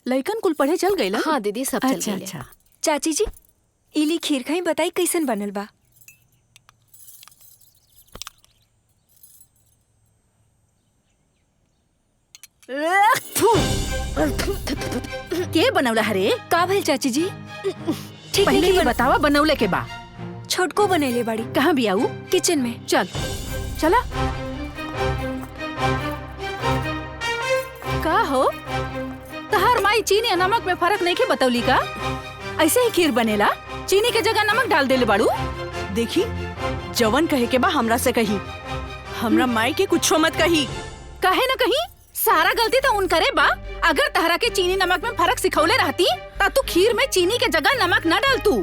लइकन कुल पढ़े चल गइल? हाँ दीदी, सब चल अच्छा गइल। अच्छा। चाची जी, इली खीर खाई, बताई कैसन बनल बा? के बनौला हरे? का भइल चाची जी? ठीक पहले नहीं ये बतावा बनौले के बा। छोटको बनैले बाड़ी कहाँ भी आऊ? किचन में। चल चला। का हो तहार माई चीनी और नमक में फर्क नहीं के बतौली का? ऐसे ही खीर बनेला, चीनी के जगह नमक डाल देले बाड़ू। देखी, जवन कहे के बा हमरा से कही, हमरा माई के कुछो मत कही। काहे न कहीं? सारा गलती तो उन करे बा। अगर तहरा के चीनी नमक में फर्क सिखौले रहती ता तू खीर में चीनी के जगह नमक न डाल तू।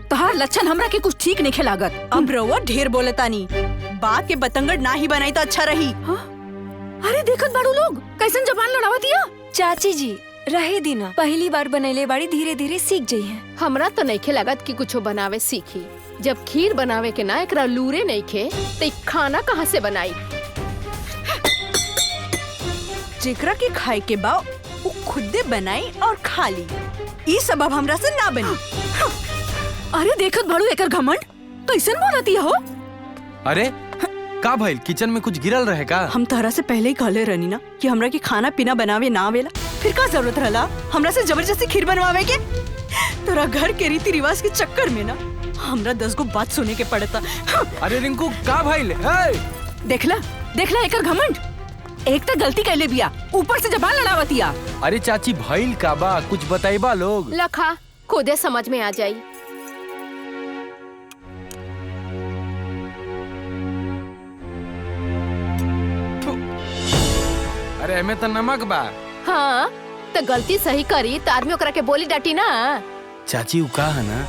तहार लक्षण हमरा के कुछ ठीक नहीं लागत। अब रउआ ढेर बोलतानी, बात के बतंगड़ ना ही बनाई तो अच्छा रही। हाँ? अरे देखत बाड़ू लोग कैसन जबान लड़ावतिया। चाची जी रहे दीना, पहली बार बनैले बाड़ी, धीरे धीरे सीख जाई है। हमरा तो नहीं लागत कि कुछ बनावे सीखी। जब खीर बनावे के ना एकरा लूरे नहीं खे तो खाना कहाँ से बनाई? जेकरा के खाए के बा वो खुदे बनाई और खा ली। ई सबब हमरा से ना बनी। अरे देखत बाड़ू एकर घमंड कैसन बोलतिया हो। अरे का भइल? किचन में कुछ गिरल रहे का? हम तहरा से पहले ही कहले रहनी ना कि हमरा के खाना पीना बनावे ना आवेला, फिर का जरूरत रहला हमरा से जबरदस्ती खीर बनवावे के? तोरा घर के रीति रिवाज के चक्कर में ना हमरा 10 गो बात सुने के पड़ता। अरे रिंकू का भइल? देखला देखला एकर घमंड। एक तो गलती कैले बिया, ऊपर से जबान लड़ावतिया। अरे चाची भइल का बा? कुछ बताइबा लोग। लखा खुदे समझ में आ जाई। अरे एमे तो नमक बा। हाँ तो गलती सही करी तो आदमी ओकरा के बोली डाटी ना। चाची उ कहा ना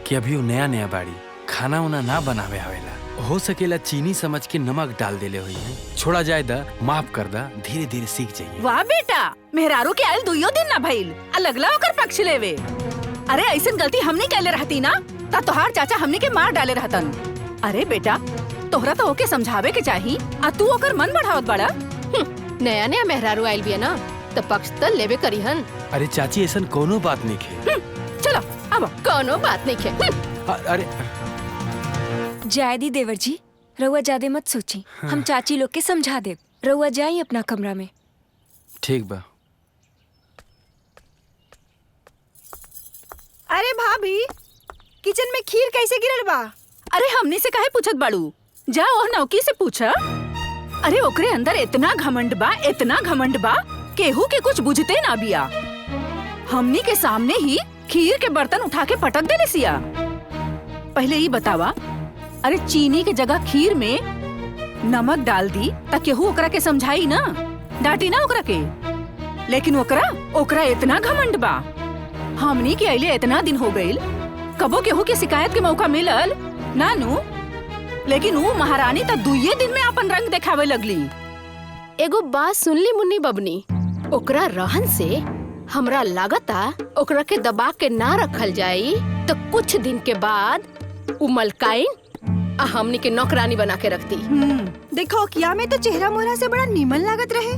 कि अभी वो नया नया बाड़ी, खाना उना ना बनावे आवेला। हो सकेला चीनी समझ के नमक डाल देले हुई है। छोड़ा जाए दा, माफ कर दा, धीरे धीरे सीख जाइए। वाह बेटा, मेहरारू के आयल दुइयो दिन ना भइल, अलगला ओकर पक्ष लेवे। अरे ऐसन गलती हमने कैले रहती ना ता तोहार चाचा हमने के मार डाले रहतन। अरे बेटा तोहरा तो ओके समझावे के चाही, आ तू ओकर मन बढ़ावत बड़ा। नया नया मेहरारू आयल बिया ना तो पक्ष तो लेवे करी हन। अरे चाची ऐसन कोनो बात नहीं खे। चलो अब कोनो बात नहीं खे। अरे जायदी देवर जी, रउआ ज्यादा मत सोची, हम चाची लोग के समझा दे। रउआ जाई अपना कमरा में। ठीक बा। अरे भाभी, किचन में खीर कैसे गिरल बा? अरे हमने से काहे पूछत बाड़ू? जाओ और नौकी से पूछा। अरे ओकरे अंदर इतना घमंड बा, इतना घमंड बा, केहू के कुछ बुझते ना बिया। हमनी के सामने ही खीर के बर्तन उठा के पटक देले सिया। पहले ही बतावा, अरे चीनी के जगह खीर में नमक डाल दी ता केहू ओकरा के समझाई ना, डांटी ना ओकरा के। लेकिन ओकरा इतना घमंड बा। हमनी के अइले इतना दिन हो गइल, कबो केहू के शिकायत के मौका मिलल नानू। लेकिन वो महारानी तो दुइये दिन में अपन रंग दिखावे लगली। एगो बात सुनली मुन्नी बबनी, ओकरा रहन से हमरा लागता ओकरा के दबा के ना रखल जाई तो कुछ दिन के बाद उ मलकाइन आ हमनी के नौकरानी बना के रखती। देखो किया में तो चेहरा मोहरा से बड़ा नीमन लागत रहे,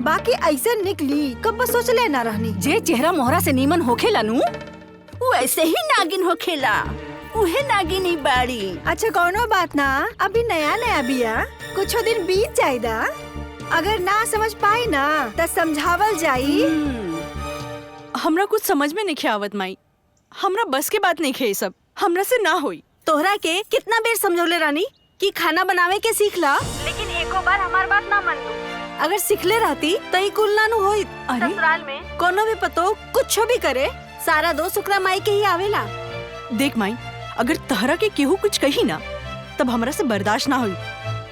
बाकी ऐसे निकली कब सोचले ना रहनी। जे चेहरा मोहरा से नीमन होखेला नु, वैसे ही नागिन होखेला। उहे नागिनी बाड़ी। अच्छा कौनो बात ना, अभी नया नया बिया, कुछ दिन बीत जाएगा। अगर ना समझ पाई ना तो समझावल जाई। हमरा कुछ समझ में नहीं आवत माई, हमरा बस के बात नहीं खे, सब हमरा से ना होई। तोहरा के कितना बेर समझौले रानी कि खाना बनावे के सीख ला, लेकिन एको बार हमार बात ना मन। अगर सीखले रहती तो ही कुल ना नु होई। ससुराल में कोनो भी पतो कुछ भी करे, सारा दोष ओकरा माई के ही आवेला। देख माई, अगर तहरा के केहू कुछ कही ना तब हमरा से बर्दाश्त ना हुई,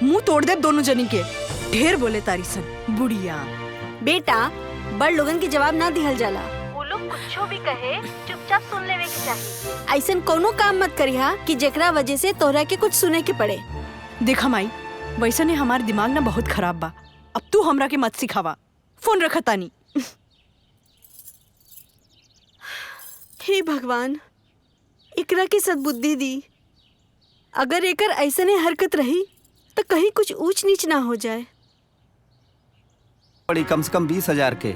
मुंह तोड़ दे दोनों जनी के। ढेर बोले तारी सन बुढ़िया। बेटा बड़ लोगन के जवाब ना दिहल जाला, वो लोग कुछ भी कहे चुपचाप सुन लेवे के चाहिए। ऐसन कोनो काम मत करिहा कि जेकरा वजह से तोहरा के कुछ सुने के पड़े। देखा माई, वैसा ने हमार दिमाग ना बहुत खराब बा, अब तू हमरा के मत सिखावा। फोन रखा तानी। हे भगवान, एकरा के सद्बुद्धि दी। अगर एकर ऐसने हरकत रही तो कहीं कुछ ऊंच नीच ना हो जाए। पड़ी कम से कम 20,000 के।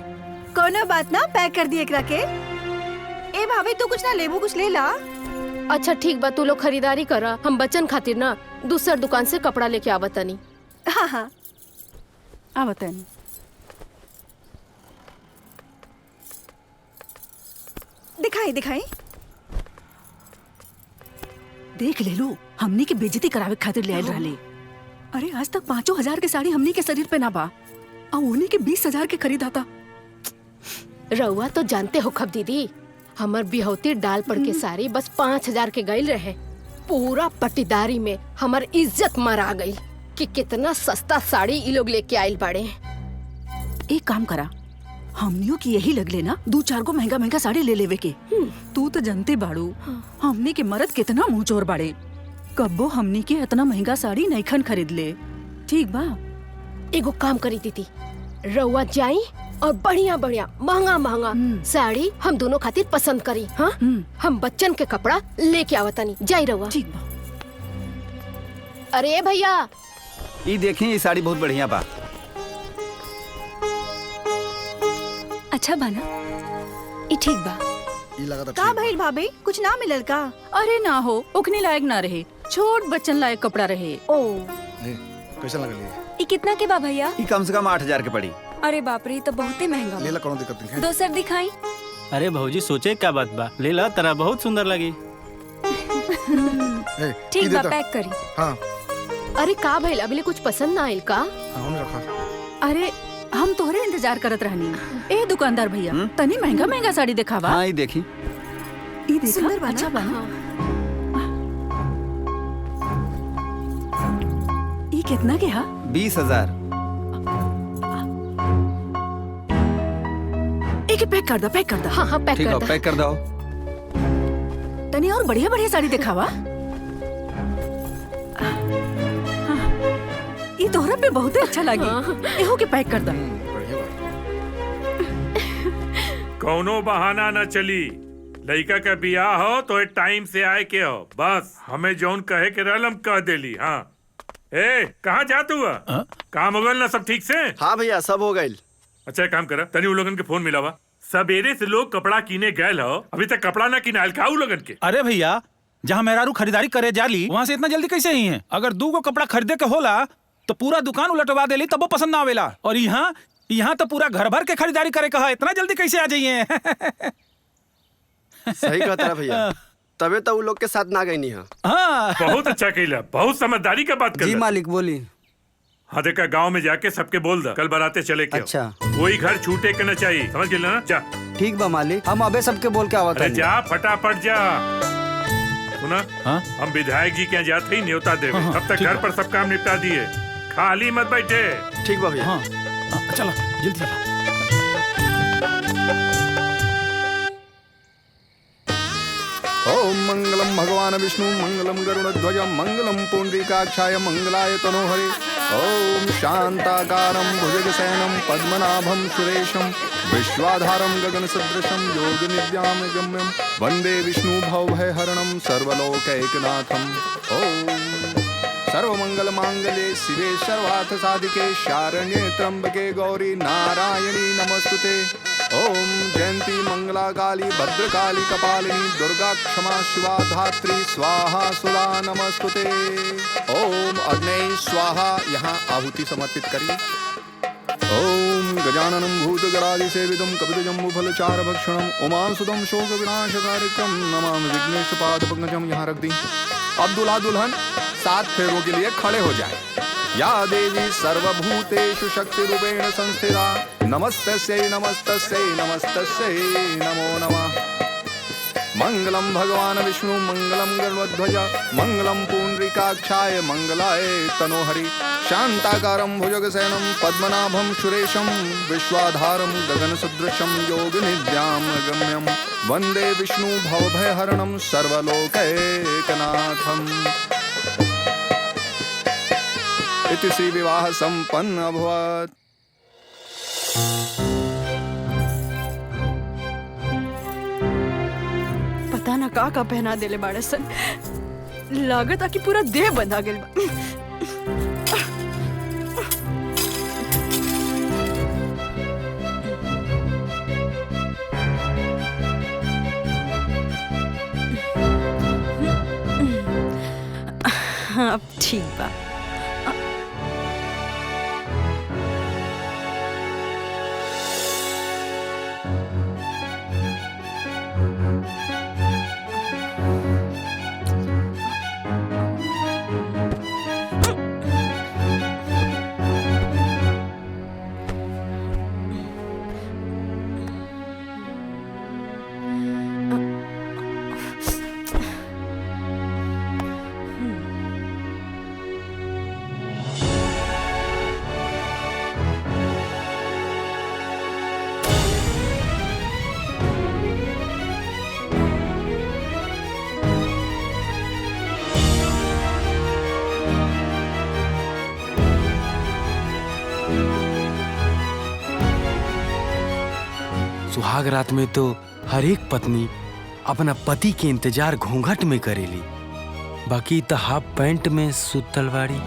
कोनो बात ना, पैक कर दिए एकरा के। ए भाभी तू कुछ ना लेबू, कुछ ले ला। अच्छा ठीक बा, तू लोग खरीदारी करा, हम बच्चन खातिर ना दूसर दुकान से कपड़ा लेके आवतनी। हाँ हाँ आ बतानी। दिखाई दिखाई। देख ले लो, हमनी के बेइज्जती करावे खातिर ले आइल रहले। अरे आज तक 5,000 के साड़ी हमनी के शरीर पे ना बा, और उन्हीं के 20,000 के खरीदा था। रउआ तो जानते हो खब दीदी, हमर बिहौती डाल पड़ के साड़ी बस 5,000 के गईल रहे। पूरा पट्टीदारी में हमर इज्जत मरा गई कि कितना सस्ता साड़ी ई लोग लेके आइल बाड़े। एक काम करा, हमनियों की यही लगले ना 2-4 गो महंगा महंगा साड़ी ले लेवे के। तू तो जानते बाड़ू हमनी के मर्द कितना मुंह चोर बाड़े, कब्बो हमनी के इतना महंगा साड़ी नईखन खरीद ले। ठीक बा, एगो काम करी दीदी, रउआ जाई और बढ़िया बढ़िया महंगा महंगा साड़ी हम दोनों खातिर पसंद करी। हाँ हम बच्चन के कपड़ा लेके आवतनी, जाई रउआ। ठीक बा। अरे भैया, ये देखी, ये साड़ी बहुत बढ़िया बा। अच्छा बाना, ई ठीक बा। का भइल भाभी, कुछ ना मिलल का? अरे ना हो, उखनी लायक ना रहे, छोट बच्चन लायक कपड़ा रहे। ओ कैसा लगल ये? ई कितना के बा भैया? ये कम से कम 8,000 के पड़ी। अरे बाप रे, ई तो बहुते महंगा ले ला, बा। कोनो दिक्कत नहीं है। दोसर दिखाई। अरे भौजी सोचे क्या बात बा, ले ला, तेरा बहुत सुंदर लगी। ए, ठीक ई बा, देता। पैक करी। हाँ अरे का भइल, अभी कुछ पसंद ना आइल का? हाँ, हमने रखा। अरे हम तोहरे इंतजार करत रहनी। ए दुकानदार भैया, तनी महंगा महंगा साड़ी दिखावा। हाँ, ये देखी। ई देखा, सुंदर बा ना? अच्छा बा ना? ई कितना के हा? 20,000। एक पैक कर दो, पैक कर दो। हाँ हाँ पैक ठीक कर है, दा। पैक कर दो। तनी और बढ़िया बढ़िया साड़ी दिखावा। ई तोहरा पे बहुत अच्छा लगी। एहो के पैक कर दो। बढ़िया बा। कौनो बहाना न चली, लड़का का बियाह हो तो एक टाइम से आए के हो, बस हमें जौन कहे के रहल हम कह देली। हाँ ए, कहाँ जात हुआ? काम हो गल ना सब ठीक से? हाँ भैया, सब हो गई। अच्छा एक काम करा, तनी उ लोगन के फोन मिलावा। सवेरे से लोग कपड़ा किने गए हो, अभी तक कपड़ा ना किनाइल का उ लोगन के? अरे भैया, जहाँ मेहरारू खरीदारी करे जाली वहाँ से इतना जल्दी कैसे ही है? अगर 2 गो कपड़ा खरीदे के होला तो पूरा दुकान उलटवा देली, तब वो पसंद ना आवेला। और यहाँ तो पूरा घर भर के खरीदारी करे कहा, इतना जल्दी कैसे आ जाइए? सही कहता भैया, तबे तो उ लोग के साथ ना गई नहीं। हाँ बहुत अच्छा कहला, बहुत समझदारी का बात कर। जी मालिक बोली। हाँ देखा, गाँव में जाके सबके बोल दा कल बाराते चले के। अच्छा। कोई घर छूटे के न चाहिए, समझ गए ना? जा ठीक बा मालिक, हम अबे सबके बोल के आवत अरे हनी। जा फटाफट जा। सुना, हाँ? हम विधायक जी के यहाँ जाते ही न्योता देवे। हाँ, तब तक ठीक घर है। पर सब काम निपटा दिए, खाली मत बैठे। ठीक बा भैया। हाँ चला जल्दी चला। ओम मंगलम भगवान विष्णु, मंगलम गरुड़ध्वज, मंगलम पुंडरीकाक्षाय, मंगलाय तनोहरे। ओम शांताकारं भुजगशयनं पद्मनाभं सुरेशं, विश्वाधारं गगनसदृशं योगनिद्यां गम्यं, वन्दे विष्णु भवभयहरणं सर्वलोकैकनाथम्। ओम सर्वमंगलमांगल्ये शिवे सर्वार्थसाधिके, शरण्ये त्र्यंबके गौरी नारायणी नमस्तुते। ओम जयंती मंगला काली भद्रकाली कपालिनी, दुर्गा क्षमा शिवा धात्री, स्वाहा सुधा नमस्तुते। ओम अग्नये स्वाहा, यहाँ आहुति समर्पित करिए। ओम गजाननं भूतगणादिसेवितं कपितजम्बूफलचारभक्षणं, उमासुतं शोकविनाशकारिकं नमामि विघ्नेशपादपङ्कजं। यहाँ रख दी। अब दूल्हा दुल्हन 7 फेरों के लिए खड़े हो जाए। या देवी सर्वभूतेषु शक्तिरूपेण संस्थिता, नमस्तस्यै नमस्तस्यै नमस्तस्यै नमो नमः। मंगलम भगवान विष्णु, मंगलम गरुड़ध्वज, मंगलम पुंडरीकाक्षाय, मंगलाय तनोहरि। शांताकारं भुजगशयनं पद्मनाभं सुरेशं, विश्वाधारं गगनसदृशं योगनिद्यां गम्यं, वन्दे विष्णु भवभयहरणं सर्वलोकैकनाथम्। इति श्री विवाह संपन्न अभवत्। पता ना का पहना देले बाड़े सन, लागत आ कि पूरा देह बंधा गेल बा। हाँ अब ठीक बा। सुहाग रात में तो हर एक पत्नी अपना पति के इंतजार घूंघट में करेली, बाकी तो हाफ पैंट में सुतल बाड़ी।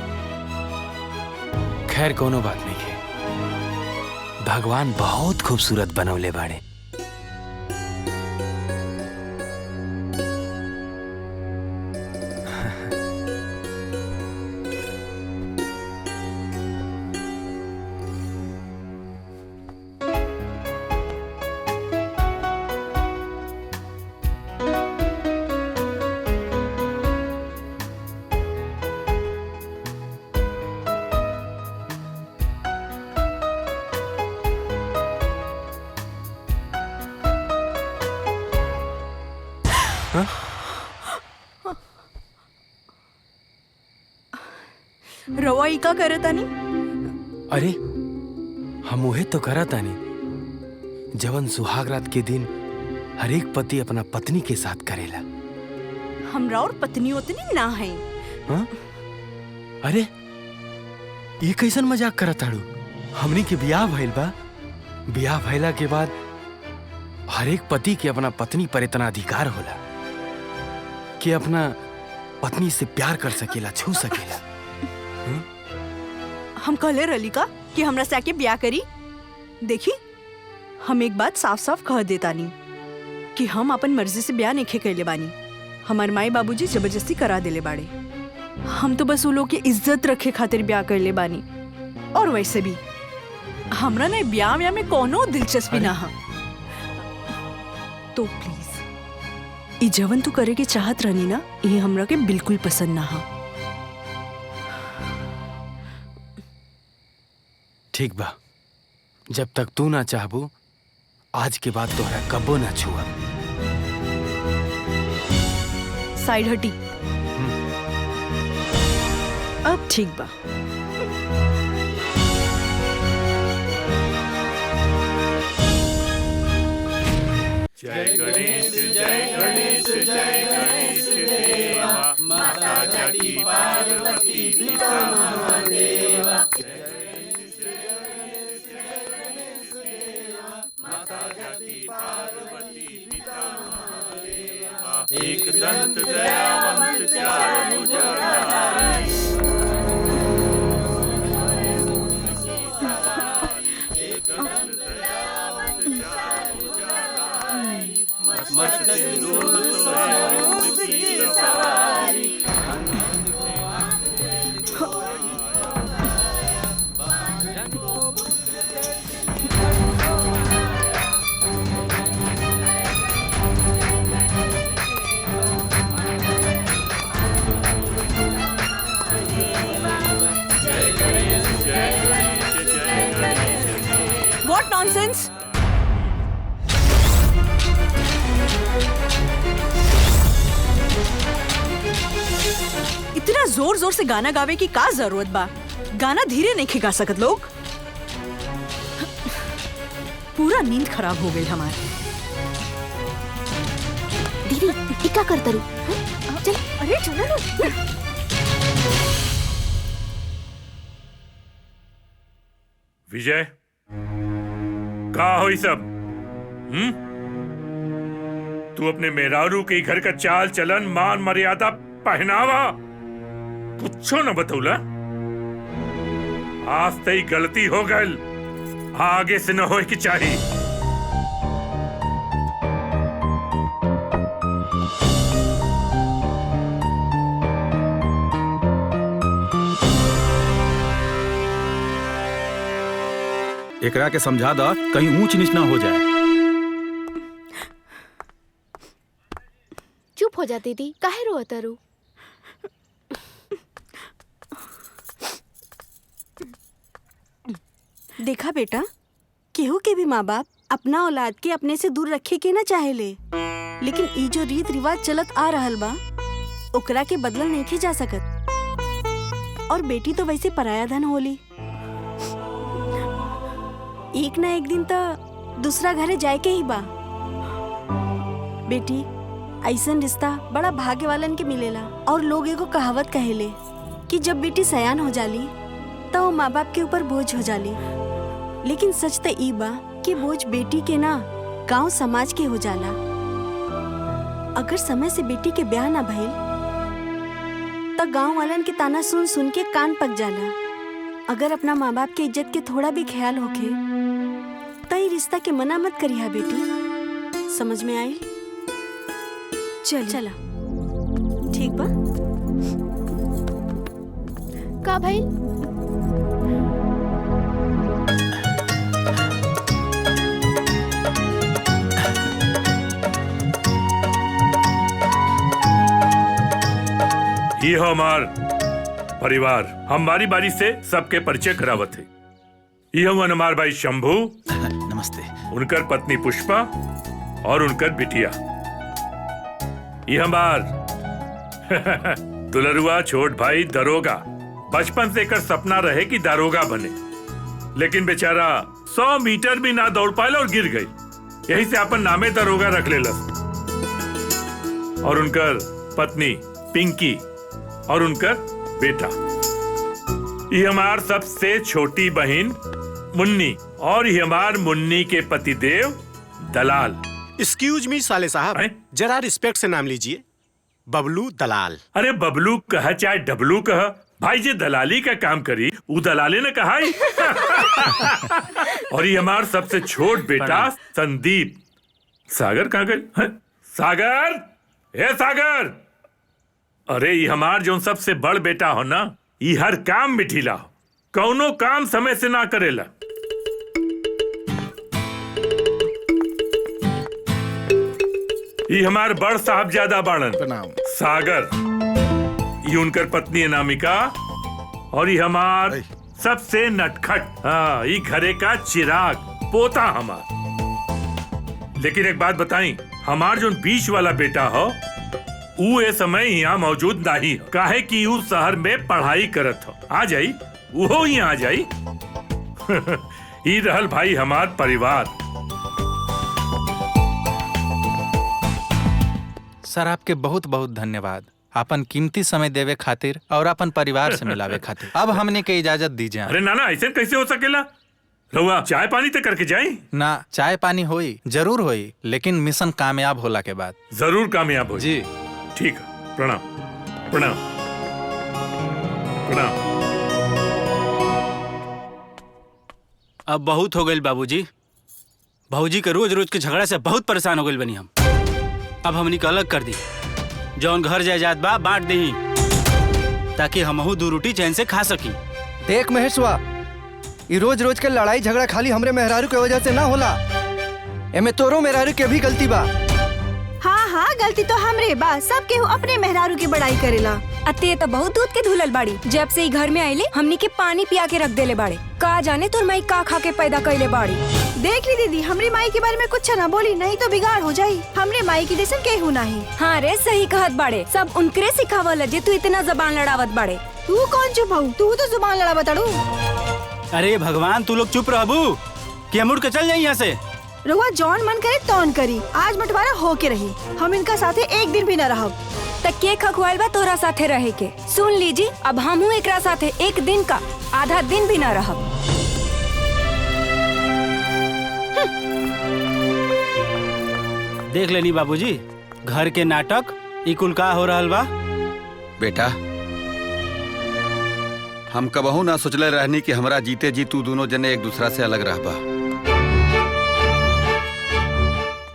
खैर कोनो बात नहीं है, भगवान बहुत खूबसूरत बनवले बाड़े। रवा ई का करे तानी? अरे हम उहे तो करा तानी जवन सुहाग रात के दिन हर एक पति अपना पत्नी के साथ करेला। हमरा और पत्नी उतनी ना है। हाँ? अरे ये कैसन मजाक करत ताड़ू? हमनी के ब्याह भइल बा, ब्याह भइला के बाद हर एक पति के अपना पत्नी पर इतना अधिकार होला कि अपना पत्नी से प्यार कर सकेला, छू सकेला। हम कहले रली का कि हमरा से आके ब्याह करी। देखी हम एक बात साफ साफ कह देता नहीं कि हम अपन मर्जी से ब्याह नहीं कैले बानी। हमारे माई बाबूजी जबरदस्ती करा देले बाड़े। हम तो बस वो लोग की इज्जत रखे खातिर ब्याह कैले बानी। और वैसे भी हमरा ना ब्याह में कोनो दिलचस्पी ना है। तो प्लीज ई जवन तू करे के चाहत रहनी ना, ये हमरा के बिल्कुल पसंद ना है। ठीक बा, जब तक तू ना चाहबू आज के बाद तोहरा कबो ना छुआ। साइड हटी। अब ठीक बा। जय गणेश जय गणेश जय गणेश देवा, माता जगती पार्वती पिता महादेवा। एक दंत दयावंत चार भुजधारी, मस्त सिंदूर सोहे ऊंट की सवारी। What nonsense? इतना जोर जोर से गाना गावे की का जरूरत बा? गाना धीरे नहीं गा सकत लोग। पूरा नींद खराब हो गई हमारी। दीदी क्या करता रू? चल, अरे चलो ना। विजय का हो सब? तू अपने मेहरारू के घर का चाल चलन मान मर्यादा पहनावा कुछो न बतौला। आज तई गलती हो गल, आगे से न हो की चाहिए। एकरा के समझा दा कहीं ऊंच नीच ना हो जाए। चुप हो जा दीदी, काहे रोता रू? देखा बेटा, केहू के भी माँ बाप अपना औलाद के अपने से दूर रखे के ना चाहेले, लेकिन ई जो रीत रिवाज चलत आ रहल बा ओकरा के बदलल नहीं जा सकत। और बेटी तो वैसे पराया धन होली, एक ना एक दिन तो दूसरा घरे जाए के ही बा। बेटी, ऐसन रिश्ता बड़ा भाग्य वालन के मिलेला। और लोग एगो कहावत कहेले कि जब बेटी सयान हो जाली तो वो माँ बाप के ऊपर बोझ हो जाली, लेकिन सच तो ई बा कि बोझ बेटी के ना गांव समाज के हो जाला। अगर समय से बेटी के ब्याह ना भइल तो गांव वालन के ताना सुन सुन के कान पक जाला। अगर अपना माँ बाप के इज्जत के थोड़ा भी ख्याल होखे तो ई रिश्ता के मना मत करिहा बेटी। समझ में आई? चला ठीक बा। का भाई? ये हो हमार परिवार, हम बारी बारी से सबके परिचय करावत है। ये हमार हमार भाई शंभू, नमस्ते, उनकर पत्नी पुष्पा और उनकर बिटिया। ये हमार दुलरुआ छोट भाई दरोगा। बचपन से एकर सपना रहे कि दारोगा बने, लेकिन बेचारा 100 मीटर भी ना दौड़ पायल और गिर गई। यही से अपन नामे दरोगा रख लेलस। और उनकर पत्नी पिंकी और उनकर बेटा। ये हमार सबसे छोटी बहन मुन्नी, और ये हमार मुन्नी के पतिदेव दलाल। एक्सक्यूज मी साले साहब, जरा रिस्पेक्ट से नाम लीजिए। बबलू दलाल। अरे बबलू कह चाहे डबलू कह, भाई जे दलाली का काम करी वो दलाले ने कहा ही। और ये हमार सबसे छोट बेटा संदीप। सागर कहाँ गए? सागर, हे सागर। अरे ये हमार जो सबसे बड़ बेटा हो ना, ये हर काम में ढीला हो, कौनो काम समय से ना करेला। ये हमार बड़ साहबजादा बाणन सागर, ये उनकर पत्नी अनामिका, और ये हमार सबसे नटखट, हाँ, ये घरे का चिराग पोता हमार। लेकिन एक बात बताई, हमार जो बीच वाला बेटा हो वो ए समय यहाँ मौजूद नहीं हो, काहे कि वो शहर में पढ़ाई करत हो। आ जाई, वो यहाँ आ जाई। ये रहल भाई हमार परिवार। सर, आपके बहुत बहुत धन्यवाद, अपन कीमती समय देवे खातिर और अपन परिवार से मिलावे खातिर। अब हमने के इजाजत दीजिए। अरे नाना, ऐसे कैसे हो सकेला? रहुआ चाय पानी तो करके जाई ना। चाय पानी होई, जरूर होई, लेकिन मिशन कामयाब होला के बाद। जरूर कामयाब हो जी। ठीक है, प्रणाम प्रणाम प्रणाम। अब बहुत हो गई बाबूजी। भाऊजी के रोज रोज के झगड़ा से बहुत परेशान हो गए बनी हम। अब हमनी के अलग कर दी, जौन घर जायदाद बा बांट दी, ताकि हमहू दो रोटी चैन से खा सकी। देख महेशवा, ये रोज रोज के लड़ाई झगड़ा खाली हमरे मेहरारू के वजह से ना होला, एमे तोरो मेहरारू के भी गलती बा। हाँ हाँ, गलती तो हमरे बा। सब केहू अपने मेहरारू की बड़ाई करेला। अते तो बहुत दूध के धुलल बाड़ी। जब से ही घर में आइले हमनी के पानी पिया के रख देले बाड़े। का जाने तोर माई का खा के पैदा कइले बाड़ी। देख ली दीदी, हमरी माई के बारे में कुछ ना बोली, नहीं तो बिगाड़ हो जाई। हमरे माई की जैसन केहू नहीं। हाँ रे, सही कहत बाड़े। सब उनकरे सिखावल जे तू इतना जबान लड़ावत बाड़े। तू कौन चुप हूँ? तू तो जुबान लड़ावत अड़ू। अरे भगवान, तू लोग चुप रहबू कि मुड़ के चल जाई यहाँ से। रुआ जौन मन करे तौन करी, आज बंटवारा हो के रही। हम इनका साथे एक दिन भी न रहब। तक के खखवाइल बा तोरा साथे रहे के। सुन लीजी, अब हमहू एकरा साथे एक दिन का आधा दिन भी न रहब। देख लेनी बाबूजी, घर के नाटक ई कुल का हो रहल बा। बेटा, हम कबहू ना सोचले रहनी कि हमरा जीते जी तू दोनों जने एक दूसरा से अलग रहबा।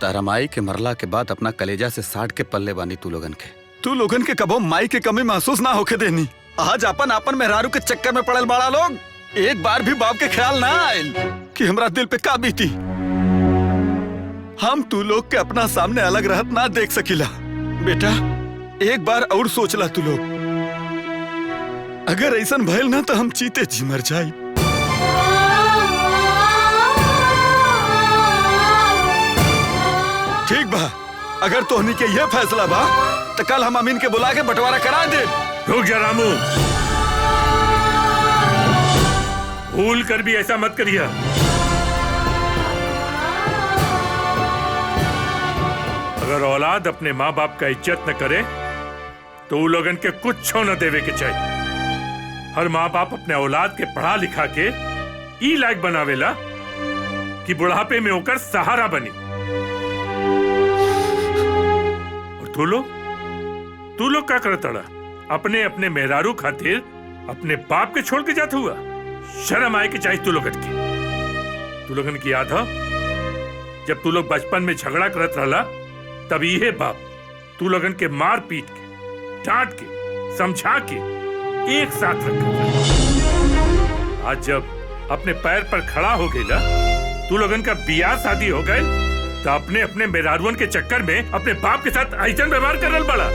तारा माई के मरला के बाद अपना कलेजा से साट के पल्ले बानी तू लोगन के। तू लोगन के कबो माई के कमी महसूस ना होके देनी। आज अपन अपन मेहरारू के चक्कर में पड़ल बड़ा लोग, एक बार भी बाप के ख्याल ना आयल। कि हमरा दिल पे का बीती। हम तू लोग के अपना सामने अलग रहत ना देख सकीला। बेटा एक बार और सोचला तू लोग, अगर ऐसा भइल ना तो हम चीते जी मर जाई। ठीक बा, अगर तोहनी के ये फैसला बा तो कल हम अमीन के बुला के बंटवारा करा दे। रुक जा रामू, भूल कर भी ऐसा मत करिए। अगर औलाद अपने माँ बाप का इज्जत न करे तो वो लोगन के कुछ छो न देवे के चाहिए। हर माँ बाप अपने औलाद के पढ़ा लिखा के ई लायक बनावेला कि बुढ़ापे में होकर सहारा बनी। और तू लोग क्या करता रहा? अपने अपने मेहरारू खातिर अपने बाप के छोड़ के जात हुआ। शर्म आए कि चाहिए तू लोगन की याद हो जब तू लोग बचपन में झगड़ा करत रहला, तब ये बाप तू लोगन के मार पीट के, डांट के, समझा के एक साथ रखा। आज जब अपने पैर पर खड़ा हो गया, तू लोगन का बियाह शादी हो गए, तो अपने अपने मेहरारुअन के चक्कर में अपने बाप के साथ ऐसन व्यवहार कर रहा बड़ा।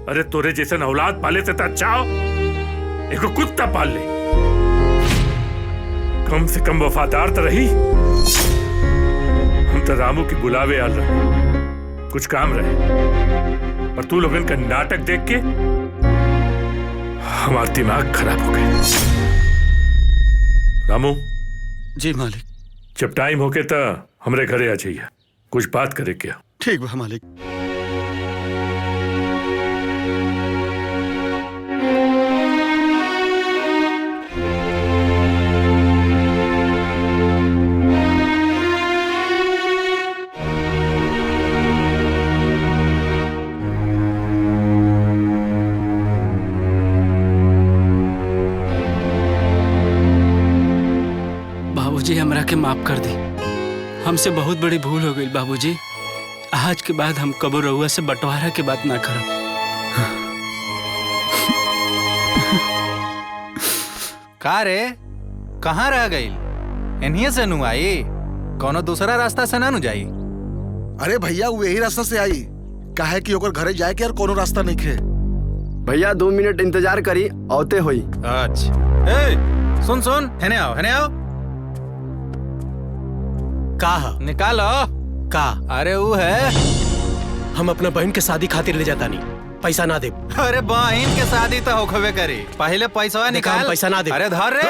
अरे तोरे जैसन औलाद पाले से अच्छा हो एक कुत्ता पाल ले, कम से कम वफादार तो रही। हम तो रामू की बुलावे आ रहे, कुछ काम रहे, पर तू लोगन का नाटक देख के हमारा दिमाग खराब हो गया। रामू जी मालिक। जब टाइम होके तो हमरे घरे आ जाइए, कुछ बात करे क्या। ठीक बा मालिक। बाबूजी हमरा के माफ कर दी, हमसे बहुत बड़ी भूल हो गई बाबूजी। आज के बाद हम कबो रहुआ से बंटवारा के बात ना करब। का रे, कहाँ रह गई? इन्हीं से नु आई, कोनो दूसरा रास्ता से ना नु जाई? अरे भैया वो यही रास्ता से आई, काहे कि ओकर घरे जाए के और कोनो रास्ता नहीं खे। भैया 2 मिनट इंतजार करी, औते होई। अच्छा ए सुन हेने आओ। का निकालो का? अरे वो है, हम अपना बहन के शादी खातिर ले जाता नहीं, पैसा ना दे। अरे बहन के शादी तो होखबे करी, पहले पैसा निकाल। पैसा ना दे। अरे धर रे।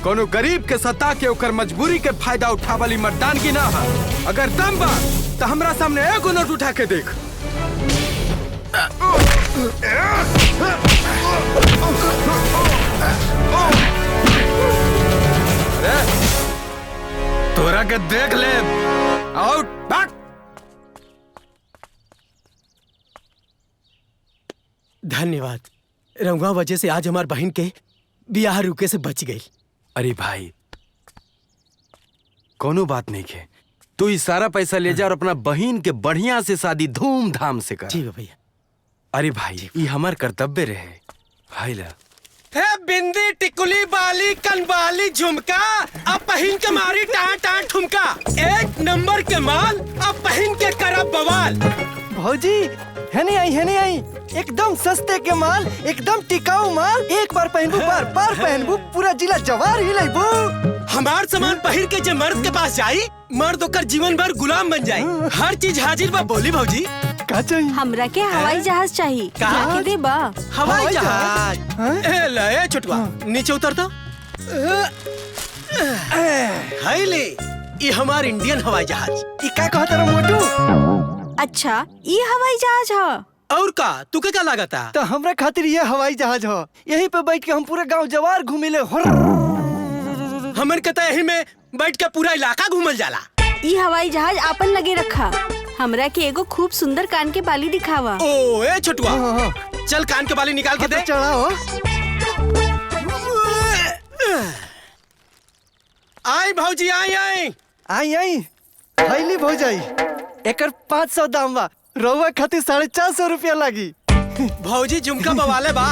कोनो गरीब के सता के ओकर मजबूरी के फायदा उठावली मर्दानगी ना है। अगर दम बा तो हमरा सामने एगो नोट उठा के देख। तोरा के देख ले। Out bank. धन्यवाद, रंगा वजह से आज हमार बहन के बियाह रुके से बच गई। अरे भाई कोनो बात नहीं है, तू ई सारा पैसा ले जा और अपना बहन के बढ़िया से शादी धूमधाम से कर। ठीक है भैया। अरे भाई ये हमार कर्तव्य रहे। भाई ला बिंदी टिकुली बाली कनबाली झुमका, अब पहन के मारी टाँ ठुमका। 1 नंबर के माल, अब पहन के करब बवाल। भौजी हेने आई, एकदम सस्ते के माल, एकदम टिकाऊ माल। एक बार पहनबू बार बार पहनबू, पूरा जिला जवार हिलाइबू। हमार सामान पहिर के जे मर्द के पास जाई, मर्द ओकर जीवन भर गुलाम बन जाई। हर चीज हाजिर बा। बोली भौजी का चाहिए? हमरा के हवाई जहाज चाहिए। जाके दे बा। हवाई जहाज? ए ले छोटवा, नीचे उतर तो। हाय ले, ये हमार इंडियन हवाई जहाज। ई का कहत रे मोटू? अच्छा ये हवाई जहाज है। और का तू के क्या लागता? तो हमरा खातिर ये हवाई जहाज हो, यहीं पे बैठ के हम पूरा गांव जवार घूमिले। हमन के यही में बैठ के पूरा इलाका घूमल जाला। ई हवाई जहाज आपन लगे रखा। हमरा के एगो खूब सुंदर कान के बाली दिखावा। ओ ए छोटुआ, चल कान के बाली निकाल के दे। चढ़ाओ। आई भौजी आई आई आई आई हैली भौजाई, एकर 500 दाम बा, रउआ खातिर 450 रुपया लागी। भौजी झुमका बवाले बा।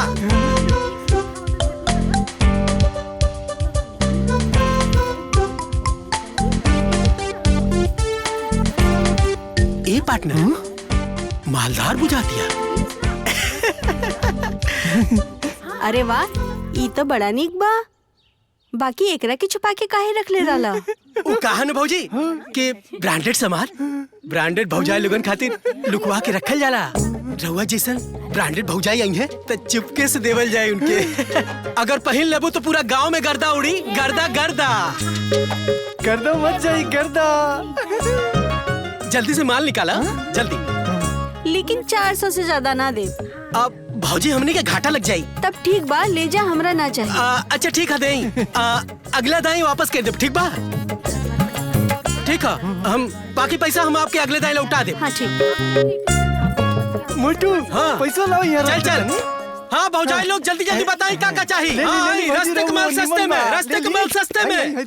ए पार्टनर, मालदार बुझा दिया। अरे वाह, ई तो बड़ा नीक बा। बाकी एकरा के छुपा के काहे रख ले रहला? वो कहा न भौजी कि ब्रांडेड सामान ब्रांडेड भौजाई लोगन खातिर लुकवा के रखल जाला। रउआ जैसन ब्रांडेड भौजाई आई है तो चुपके से देवल जाए उनके। अगर पहन लेबू तो पूरा गांव में गर्दा उड़ी, गर्दा गर्दा गर्दा मत जाई, गर्दा। जल्दी से माल निकाला, जल्दी। लेकिन 400 से ज्यादा ना दे। अब भौजी हमने के घाटा लग जाई। तब ठीक बा, ले जा, हमरा ना चाहिए। अच्छा ठीक है, देई। अगला दाई वापस कर दे, ठीक बा? ठीक है, हम बाकी पैसा हम आपके अगले दाई लौटा दे। हाँ ठीक। मोटू, हाँ पैसा लाओ यार। चल चल। हाँ भौजाई लोग जल्दी जल्दी बताएं क्या क्या चाहिए। रास्ते कमाल सस्ते में, रास्ते कमाल सस्ते में।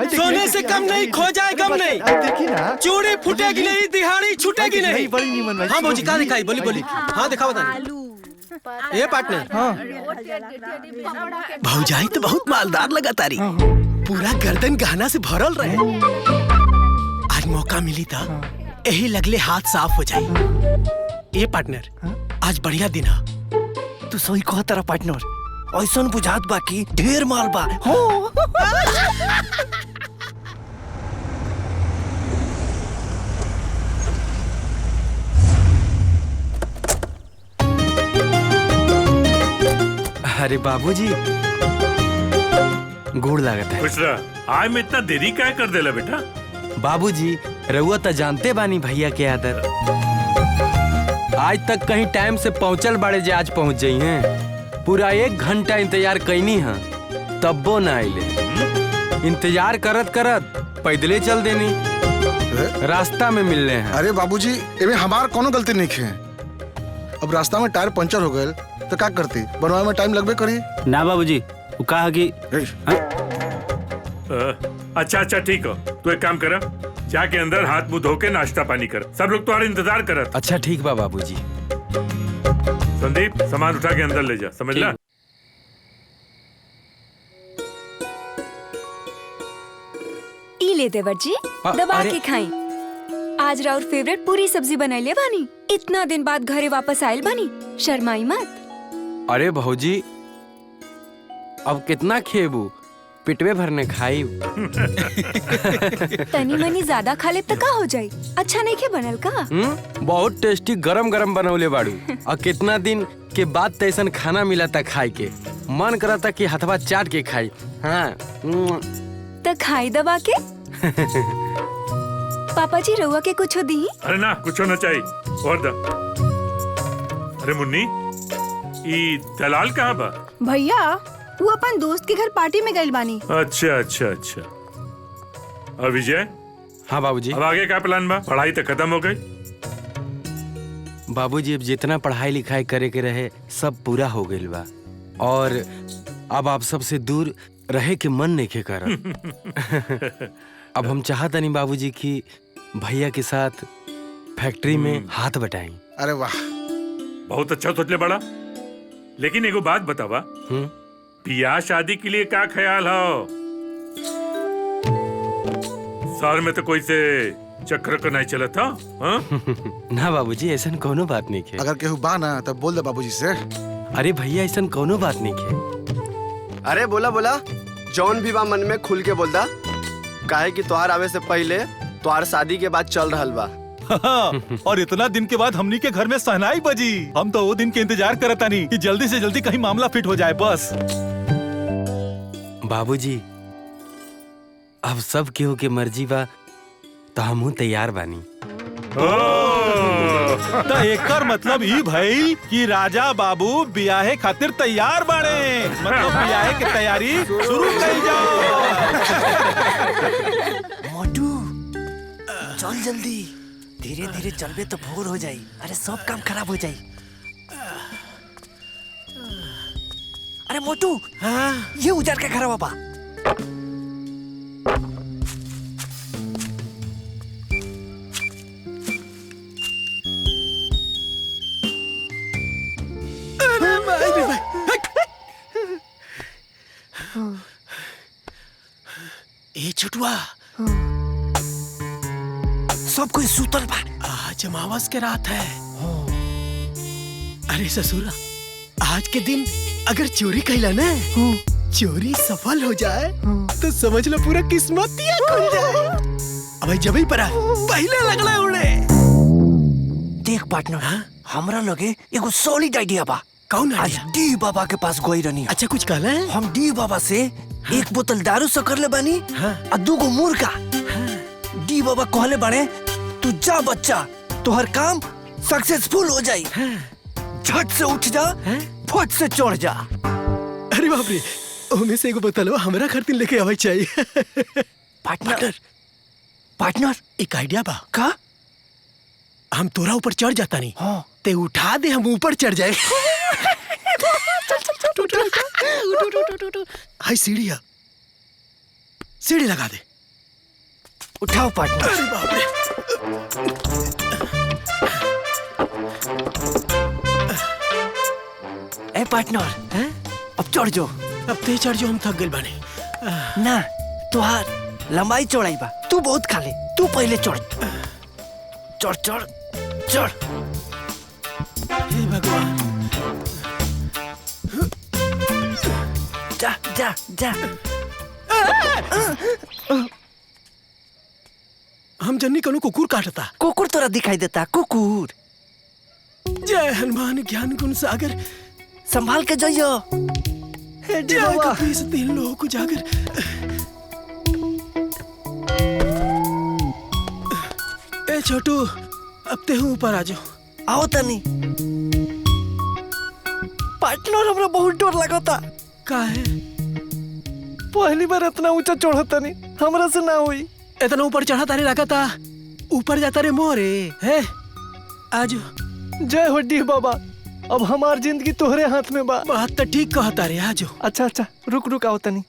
सोने से कम नहीं, खो जाए गम नहीं। देखी ना, चूड़ी फूटेगी नहीं, दिहाड़ी छूटेगी नहीं। बड़ी नीमन भाई। हाँ भौजी, क्या दिखाई? बोली बोली। हाँ दिखाओ बताइए। ये पार्टनर, भौजाई तो बहुत मालदार लगा तारी। पूरा गर्दन गहना से भरल रहे। आज मौका मिली था, यही लगले हाथ साफ हो जाए। ये पार्टनर, आज बढ़िया दिन है। तू सही कहा तारा पार्टनर, ऐसा बुझात बा कि ढेर माल बा। हो अरे बाबूजी, गोड़ लागत है। खुश रह। आज में इतना देरी क्या कर देला बेटा? बाबूजी, रउआ तो जानते बानी भैया के आदत। आज तक कहीं टाइम से पहुंचल बाड़े जे आज पहुंच जाई हैं। पूरा 1 घंटा इंतजार कैनी है, तब्बो ना आइले। इंतजार करत करत पैदले चल देनी, रास्ता में मिलने हैं। अरे बाबूजी, एमे हमार कोनो गलती नहीं है। अब रास्ता में टायर पंचर हो गए तो क्या करती? बनवाए में टाइम लगबे करी ना बाबूजी। वो कहा कि अच्छा अच्छा ठीक हो। तू एक काम कर, जाके अंदर हाथ मुंह धो के नाश्ता पानी कर। सब लोग तुम्हारा इंतजार करत। अच्छा ठीक बा बाबूजी। संदीप, सामान उठा के अंदर ले जा, समझ ला। ई ले देवर जी, दबा के खाई। आज राउर फेवरेट पूरी सब्जी बनैले बानी। इतना दिन बाद घरे वापस आयल बानी, शर्माई मत। अरे भौजी, अब कितना खेबू? पिटवे भरने खाई। तनी मनी ज्यादा खा ले तो का हो जाई? अच्छा नहीं के बनल का? बहुत टेस्टी गरम गरम बनौले बाड़ू। और कितना दिन के बाद तैसन खाना मिला था खाई के, मन करा था कि हथवा चाट के खाई। हाँ तो खाई दबा के। पापा जी, रउआ के कुछ दी? अरे ना, कुछ ना चाहिए। और दा। अरे मुन्नी, ई दलाल कहाँ बा? भैया, वो अपन दोस्त के घर पार्टी में गइल बानी। अच्छा अच्छा अच्छा। और विजय? हाँ बाबूजी। अब आगे क्या प्लान बा? पढ़ाई तो खत्म हो गई। बाबूजी, अब जितना पढ़ाई लिखाई करे के रहे सब पूरा हो गइल बा, और अब आप सबसे दूर रहे के मन नहीं के कर। अब हम चाहत नहीं बाबूजी कि भैया के साथ फैक्ट्री में हाथ बटाएं। अरे वाह, बहुत अच्छा सोच ले बड़ा। लेकिन एगो बात बतावा, बियाह शादी के लिए क्या ख्याल हो? शहर में तो कोई से चक्कर का नहीं चला था? ना बाबूजी, ऐसा कोनो बात नहीं है। अगर केहू बा ना तब बोल दे बाबूजी से। अरे भैया, ऐसा कोनो बात नहीं है। अरे बोला बोला, जौन भी बा मन में खुल के बोल दा। काहे कि त्योहार आवे से पहले त्योहार शादी के बाद चल रहल बा। और इतना दिन के बाद हमनी के घर में सहनाई बजी। हम तो वो दिन के इंतजार करता नहीं कि जल्दी से जल्दी कहीं मामला फिट हो जाए बस। बाबूजी, अब सब केहू के मर्जी बा तो हमहू तैयार बानी। तो एकर मतलब ई भइल कि राजा बाबू बियाहे खातिर तैयार बाड़े। मतलब बियाहे की तैयारी शुरू करी जाओ। मोटू, चल जल्दी, धीरे धीरे चलबे तो भोर हो जाई। अरे सब काम खराब हो जाई। अरे मोटू, ये उजार के घर बाबा। ए छुटुआ, सब कोई सुतल बा। आज अमावस के रात है। अरे ससुरा, आज के दिन अगर चोरी कैला ना, चोरी सफल हो जाए तो समझ लो पूरा किस्मत ही खुल जाए। अब जब ही परा पहले लगला उड़े। देख पार्टनर, हमरा लगे एगो सॉलिड आइडिया बा। कौन आज डी बाबा के पास गई रहनी। अच्छा कुछ कहला है? हम डी बाबा से एक बोतल दारू सकर ले बानी और 2 गो मुर्गा। डी बाबा कहले बाड़े तू जा बच्चा, तोहर काम सक्सेसफुल हो जाई। झट से उठ जा, फट से चढ़ जा। अरे बाप रे, ओमे से एगो बोतल हमरा खातिर लेके आवे चाहिए। पार्टनर एक आइडिया बा। का? हम तोरा ऊपर चढ़ जाता नहीं, ते उठा दे, हम ऊपर चढ़ जाए। हाय सीढ़ी, सीढ़ी लगा दे। उठाओ पार्टनर। अरे बाप रे। ए पार्टनर, अब चढ़ जो। अब ते चढ़ जो, हम थक गए बानी। ना, तुहार लंबाई चौड़ाई बा, तू बहुत खा ले, तू पहले चढ़। चढ़ चढ़ चढ़। हे भगवान। जा जा जा। हम जन्नी कनु कुकुर काटता। कुकुर तोरा दिखाई देता? कुकुर। जय हनुमान ज्ञान गुण सागर। संभाल के जाइयो। जय कपीस तीन लोग उजागर। ए छोटू, अब ते हूँ ऊपर आ जाओ। आओ तनी। पार्टनर, हमरा बहुत डर लगता। का है? पहली बार इतना ऊंचा चढ़ता नहीं, हमरा से ना हुई। इतना ऊपर चढ़ा तारे लगा था, ऊपर जाता रे मोरे है। आज जय हो डी बाबा, अब हमार जिंदगी तोहरे हाथ में बा। बात तो ठीक कहता रे। आज अच्छा अच्छा, रुक रुक आओ तनी।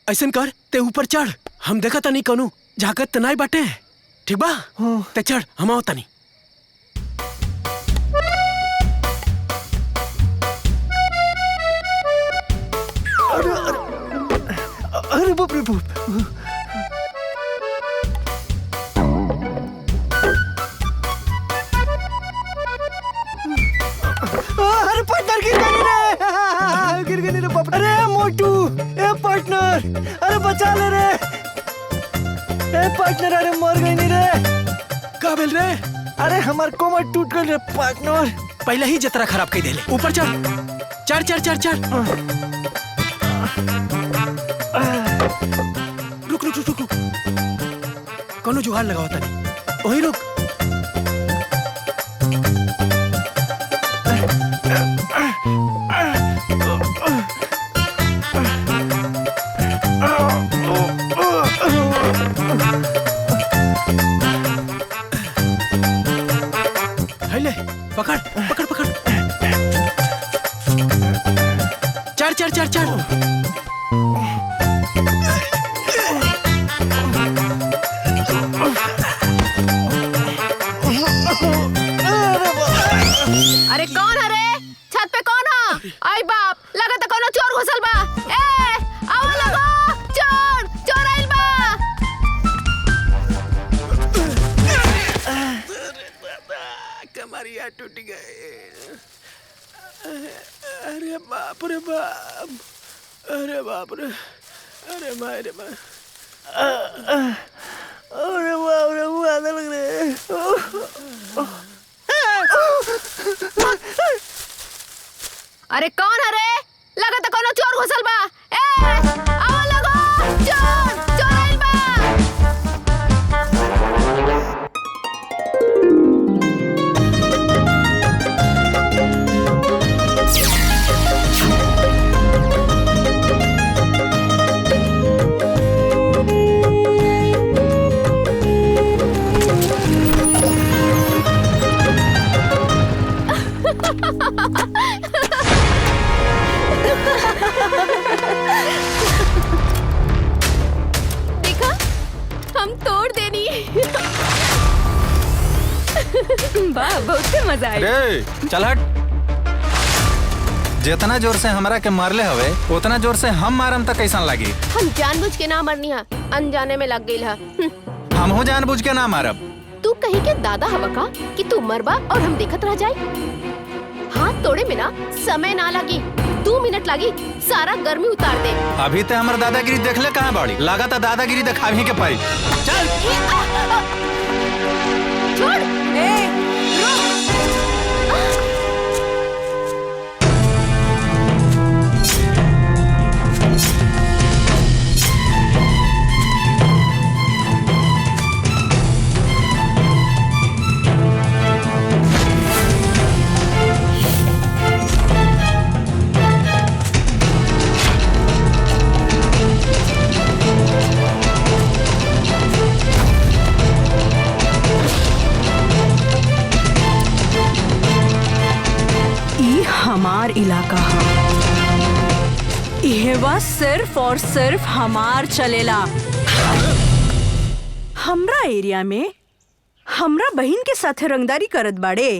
ऐसन कर, ते ऊपर चढ़, हम देखा तनी कनु झाकत तनाई बाटे। ठीक बा? ते चढ़, हम आओ तनी। अरे अरे बाप रे बाप। अरे पार्टनर गिर गई रे, गिर गई रे बाप। अरे मोटू, ए पार्टनर, अरे बचा ले रे। ए पार्टनर, अरे मर गई नहीं रे। का बेल रे? अरे हमार कमर टूट गई रे पार्टनर। पहले ही जतरा खराब कर देले। ऊपर चढ़ चढ़ चढ़ चढ़ चढ़। रुक रुक रुक रुक, कोनो जुगाड़ लगाओ तनी। वहीं रुक। ले, पकड़ पकड़ पकड़। चढ़ चढ़ चढ़ चढ़। अरे कौन है रे? छत पे कौन है? आई बाप, लगा तो कोनो चोर घुसल बा। ए, आओ लगो, चोर, चोर आइल बा। कमरिया टूट गए। अरे बाप रे बाप, अरे बाप रे, अरे माय रे माय। अरे बाप रे, मुँह आने लग रहे। अरे कौन है रे? लगा तो कोनो चोर घुसल बा। ए, आओ लगो, चोर, चोर आइल बा। वाह बहुत मजा आया। अरे चल हट। जितना जोर से हमरा के मारले हवे उतना जोर से हम मारम त कैसन लगी? हम जानबूझ के ना मरनी है, अनजाने में लग गई है। हमहू जानबूझ के ना मारब। तू कहीं के दादा हवा का कि तू मरबा और हम देखत रह जाए? हाथ तोड़े में ना समय ना लगी, 2 मिनट लगी, सारा गर्मी उतार दे। अभी ते हमर दादागिरी देखले कहाँ बाड़ी? लागत दादागिरी दिखावी के पड़ी। चल छोड़। हमार इलाका यह बस सिर्फ और सिर्फ हमार चलेला। हमरा एरिया में हमरा बहन के साथे रंगदारी करत बाड़े।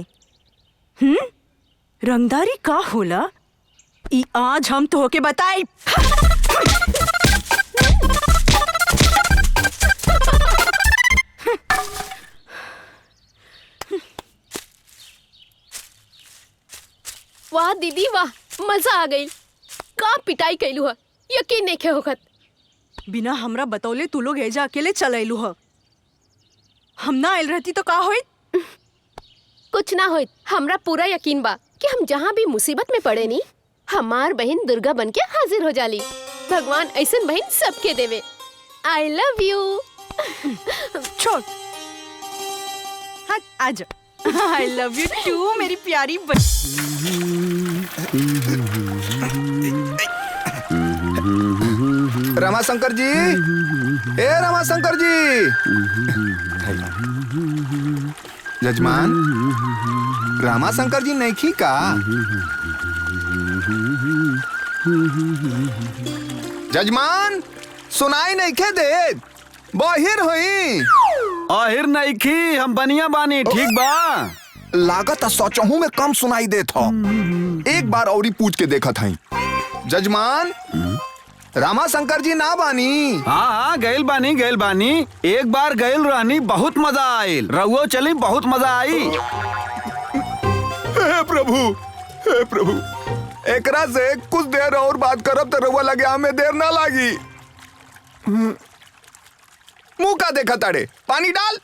रंगदारी का होला ई आज हम तो के बताई। वाह दीदी वाह, मजा आ गई। का पिटाई कैलू है, यकीन नहीं के होखत। बिना हमरा बतौले तू लोग एजा अकेले चल आइलू ह। हम ना आइल रहती तो का होइत? कुछ ना होइत। हमरा पूरा यकीन बा कि हम जहाँ भी मुसीबत में पड़े नी, हमार बहन दुर्गा बन के हाजिर हो जाली। भगवान ऐसन बहन सबके देवे। आई लव यू। छोड़ हाँ आजा। आई लव यू टू मेरी प्यारी रमाशंकर जी, ए रमाशंकर जी। जजमान रमाशंकर जी नहीं खी का? जजमान सुनाई नहीं खे दे, बहिर हुई। आहिर नहीं खी, हम बनिया बानी। ठीक बा? लागत सोचहूं में कम सुनाई देत हो। एक बार औरी पूछ के देखा था। जजमान रामाशंकर जी ना बानी? हाँ गैल बानी। एक बार गैल रहनी, बहुत मजा आयल। रहुओ चली, बहुत मजा आई। हे प्रभु एकरा से कुछ देर और बात करब तो रहुआ लगे हमें देर ना लागी। मुंह का देखा ताड़े, पानी डाल।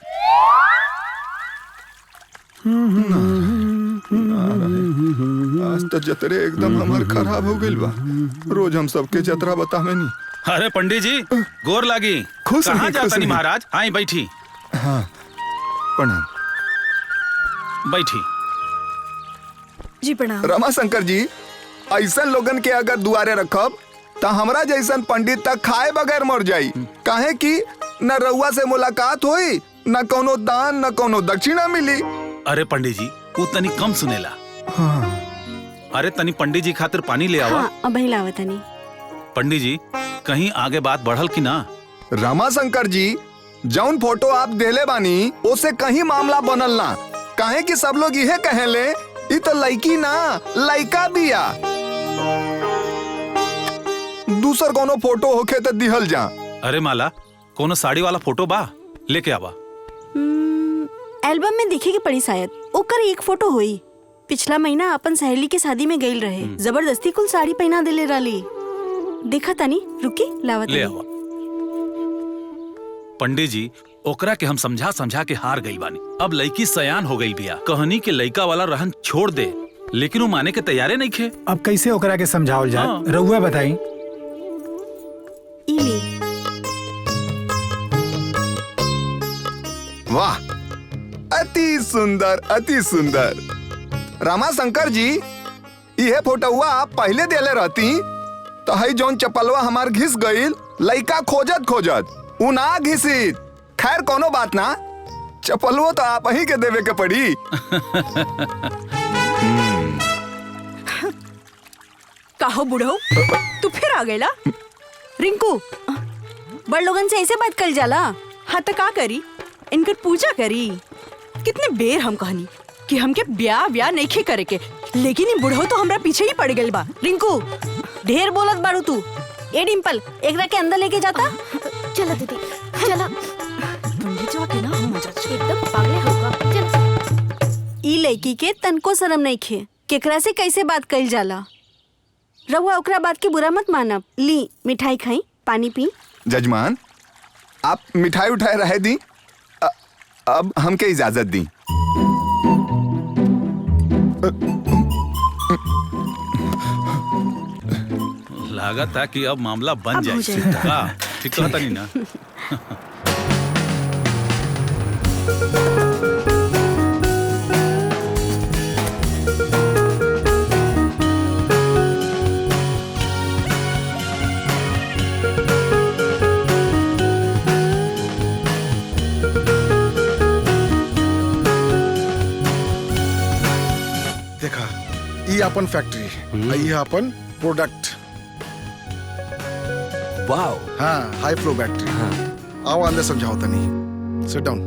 आज तो जतरे एकदम हमार खराब हो गइल बा। रोज हम सबके जतरा बतावे नी। अरे पंडित जी गोर लागी। खुश कहाँ रही, जाता खुश नहीं रही। महाराज? आई बैठी। हाँ प्रणाम। बैठी जी प्रणाम। रमाशंकर जी ऐसा लोगन के अगर दुआरे रखब तो हमरा जैसन पंडित तक खाए बगैर मर जाई। काहे कि न रउआ से मुलाकात होई, न कोनो दान, न कोनो दक्षिणा मिली। अरे पंडित जी वो तनी कम सुनेला। अरे तनी पंडित जी खातिर पानी ले आवा। अब ही लावत नहीं। पंडित जी कहीं आगे बात बढ़ल की ना? रमाशंकर जी जौन फोटो आप देले बानी उसे कहीं मामला बनल ना। काहे कि सब लोग यह कहेले ई तो लड़की ना लड़का बिया। दूसर कोनो फोटो होखे तो दिहल जा। अरे माला कोनो साड़ी वाला फोटो बा, लेके आवा। एल्बम में देखेगी पड़ी शायद। ओकर एक फोटो हुई। पिछला महीना अपन सहेली के शादी में गईल रहे, जबरदस्ती कुल साड़ी पहना देले राली। देखा तानी, रुकी लावत ले आवा। पंडित जी ओकरा के हम समझा के हार गई बानी। अब लड़की सयान हो गई बिया। कहनी के लड़का वाला रहन छोड़ दे, लेकिन वो माने के तैयारे नहीं खे। अब कैसे ओकरा के समझावल जाए? रउआ बताई। वाह अति सुंदर, अति सुंदर। रमाशंकर जी यह फोटोवा आप पहले देले रहती तो हई जौन चपलवा हमार घिस गईल। लइका खोजत उ ना घिसित। खैर कोनो बात ना, चपलवो तो आप ही के देवे के पड़ी। काहो बुढ़ो तू फिर आ गईला? रिंकू बड़ लोगन से ऐसे बात कर जाला। हाँ तो का करी, इनकर पूजा करी। कितने बेर हम कहनी कि हमके ब्याह नहीं करे के, लेकिन ये बुढ़ो तो हमरा पीछे ही पड़ गइल बा। रिंकू ढेर बोलत बारू तू। ए डिम्पल एकरा के अंदर लेके जाता। चला दीदी चला। पंडितवा के ना मजा एकदम पागल होगा। चल। ई लड़की के तनको शर्म नहीं खे, केकरा से कैसे बात कइल जाला। रहुआ ओकरा बात के बुरा मत मानब। ली मिठाई खाई, पानी पी। जजमान आप मिठाई उठाए रहे दी, अब हमके इजाजत दी। लागत है कि अब मामला बन जाए। ठीक कहता नहीं ना। देखा ये अपन फैक्ट्री, ये अपन प्रोडक्ट। वाओ। हाँ, हाई फ्लो बैटरी। आओ अंदर समझाओ तनी। Sit down.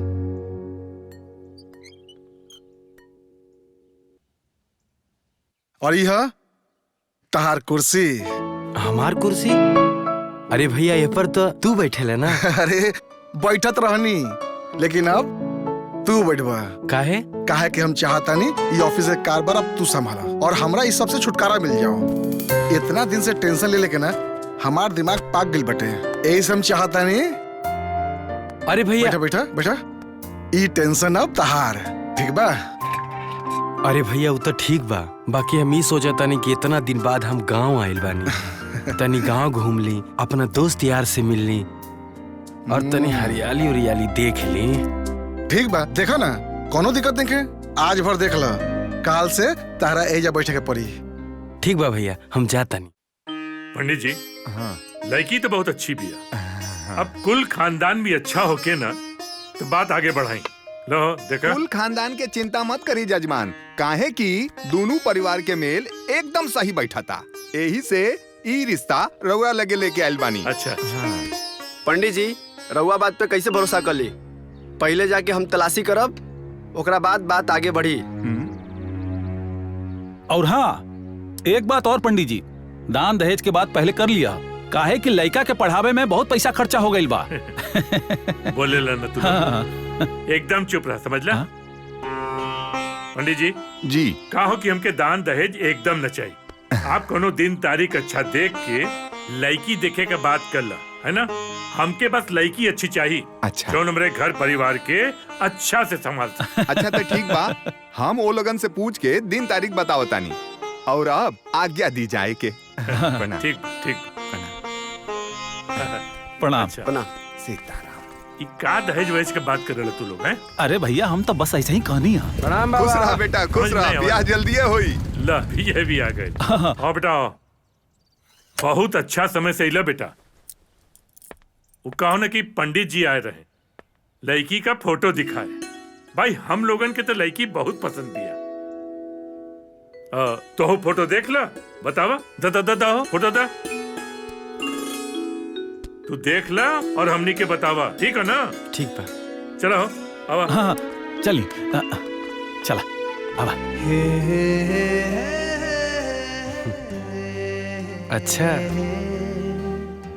और यह तहार कुर्सी। हमार कुर्सी? अरे भैया ये पर तो तू बैठे ले ना। अरे बैठत रहनी, लेकिन अब तू बैठवा। काहे? काहे कि हम चाहता नहीं ये ऑफिस के कारबार अब तू संभाला और हमरा इस सबसे छुटकारा मिल जाओ। इतना दिन से टेंशन ले लेके ना हमार दिमाग पाक गिल बटे। यही हम चाहता नहीं। अरे भैया बैठा बैठा बैठा। ई टेंशन अब तहार, ठीक बा? अरे भैया वो तो ठीक बा, बाकी हम ही सोचा तानी कि इतना दिन बाद हम गांव आइल बानी, तनी गांव घूम ली, अपना दोस्त यार से मिल ली और तनी हरियाली उरियाली देख ली। ठीक बा, देखा ना कोनो दिक्कत नहीं है। आज भर देख ला, काल से तारा एजा बैठे के पड़ी। ठीक बा भैया, हम जाता नहीं। पंडित जी, लड़की तो बहुत अच्छी भी है। अब कुल खानदान भी अच्छा होके ना तो बात आगे बढ़ाई। लो देखा। कुल खानदान के चिंता मत करी जजमान, काहे कि दोनों परिवार के मेल एकदम सही बैठा था। यही से ई रिश्ता रउआ लगे लेके आइल बानी। अच्छा। पंडित जी रउआ बात पे कैसे भरोसा कर ली? पहले जाके हम तलाशी करब, ओकरा बाद बात आगे बढ़ी। और हाँ, एक बात और पंडित जी, दान दहेज के बाद पहले कर लिया, काहे कि लड़का के पढ़ावे में बहुत पैसा खर्चा हो गई बा। बोले ला ना तू। हाँ। एकदम चुप रहा, समझ ला। पंडित जी जी कहो कि हमके दान दहेज एकदम न चाहिए। आप कोनो दिन तारीख अच्छा देख के लड़की देखे के बात कर ला, है ना? हमके बस लड़की अच्छी चाहिए। अच्छा। जो हमारे घर परिवार के अच्छा से संभाल। अच्छा तो ठीक बा, हम वो लोगन से पूछ के दिन तारीख बताओ तानी और अब आज्ञा दी जाए के। ठीक ठीक। प्रणाम। प्रणाम। सीताराम। का दहेज वहेज के बात कर रहे तू लोग हैं? अरे भैया हम तो बस ऐसे ही कहनी है। प्रणाम खुश रहा बेटा, खुश रहा, ब्याह जल्दी होई। ला ये भी आ गए। हाँ बेटा, बहुत अच्छा समय से इला बेटा। वो कहो ना कि पंडित जी आए रहे, लड़की का फोटो दिखाए। भाई हम लोगन के तो लड़की बहुत पसंद भी है। तो हो फोटो देख ला, बतावा। दा हो फोटो दा, तू देख ला और हमनी के बतावा, ठीक है ना? ठीक बा। चलो आवा। हाँ चलिए, चला आवा। अच्छा,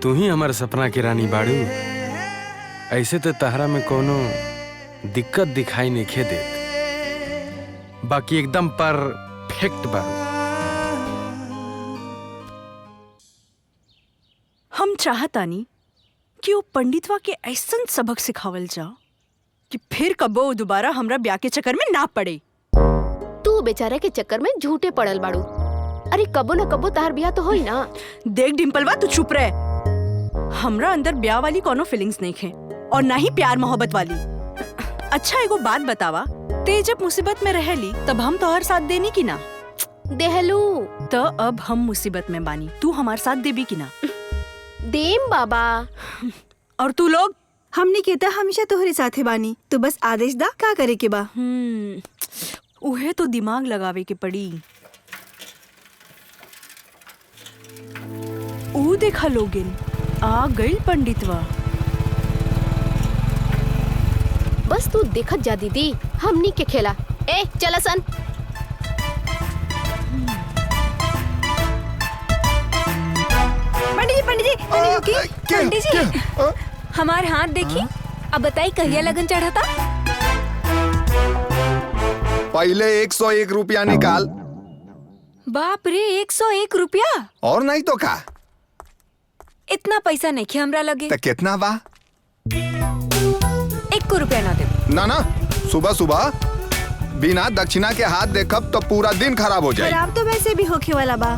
तू ही हमारे सपना की रानी बाड़ू। ऐसे तो तहरा में कोनो दिक्कत दिखाई नहीं खे देत, बाकी एकदम परफेक्ट बाड़ू। हम चाहतानी कि वो पंडितवा के ऐसन सबक सिखावल जाओ कि फिर कबो दोबारा हमरा ब्याह के चक्कर में ना पड़े। तू बेचारे के चक्कर में झूठे पड़ल बाड़ू। अरे कबो न कबो तार ब्याह तो होई ना। देख डिम्पलवा, तू चुप रह। हमरा अंदर ब्याह वाली कोनो फीलिंग्स नहीं है और ना ही प्यार मोहब्बत वाली। अच्छा एगो बात बतावा, ते जब मुसीबत में रहली तब हम तोहर साथ देनी की ना? देहलू। तो अब हम मुसीबत में बानी, तू हमार साथ देबी की ना? देम बाबा। और तू लोग? हमने कहता हमेशा तोहरे साथे बानी, तो बस आदेश दा का करे के बा। उहे तो दिमाग लगावे के पड़ी। ऊ देखा लोगिन, आ गई पंडितवा। बस तू देखत जा दीदी, हमनी के खेला ए चला सन। पंडित जी पंडित जी हमार हाथ देखी। अब बताई कहिया लगन चढ़ा था? पहले 101 रुपया निकाल। बाप रे 101 रुपया? और नहीं तो का? इतना पैसा नहीं किया हमरा लगे। तो कितना बा? 1 रुपया ना दे। ना ना, सुबह सुबह बिना दक्षिणा के हाथ देखब तो पूरा दिन खराब हो जाए। खराब तो वैसे भी होखे वाला बा।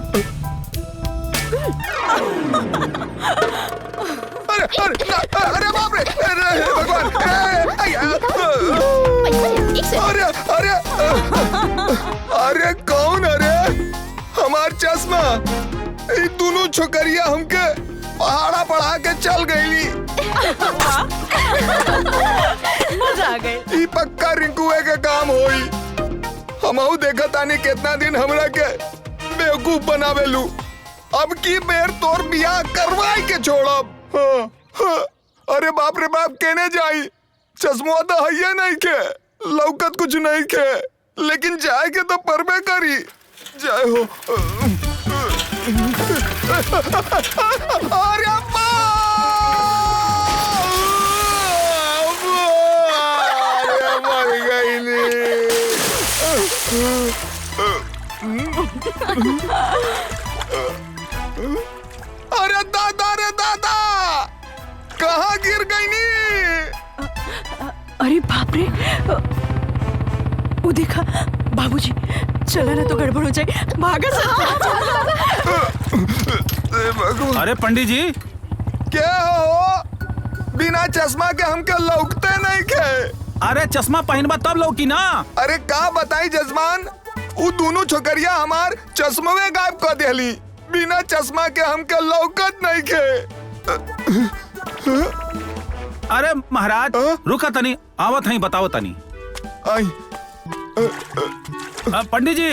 अरे बाप रे, अरे भगवान, अरे अरे कौन? अरे हमार चश्मा। ये दोनों छोकरिया हमके पहाड़ा पढ़ा के चल गई। मजा आ गई। ये पक्का रिंकुए के काम होई। हमहू देखा तानी कितना दिन हमरा के बेवकूफ बनावेलू। अब की बेर तोर बियाह करवाई के छोड़ब। हाँ, हाँ। अरे बाप रे बाप, केने जाई? चश्मा तो है नहीं के, लौकत कुछ नहीं के, लेकिन जाए के तो परबे करी। जय हो। अरे अब्बा! अरे मर गई नी। अरे दादा रे दादा, कहाँ गिर गई नी? अरे बाप रे, वो देखा बाबूजी, चला ना तो गड़बड़ हो जाए। भागा अरे पंडित जी क्या हो? बिना चश्मा के हमके लौकते नहीं के। अरे चश्मा पहनबा तब लौकी ना। अरे का बताई जजमान, वो दोनों छोकरिया हमार चश्मे गायब कर देली। बिना चश्मा के हमके लौकत नहीं के। अरे महाराज रुका तनी, आवत हई बताओ तनी। आई पंडित जी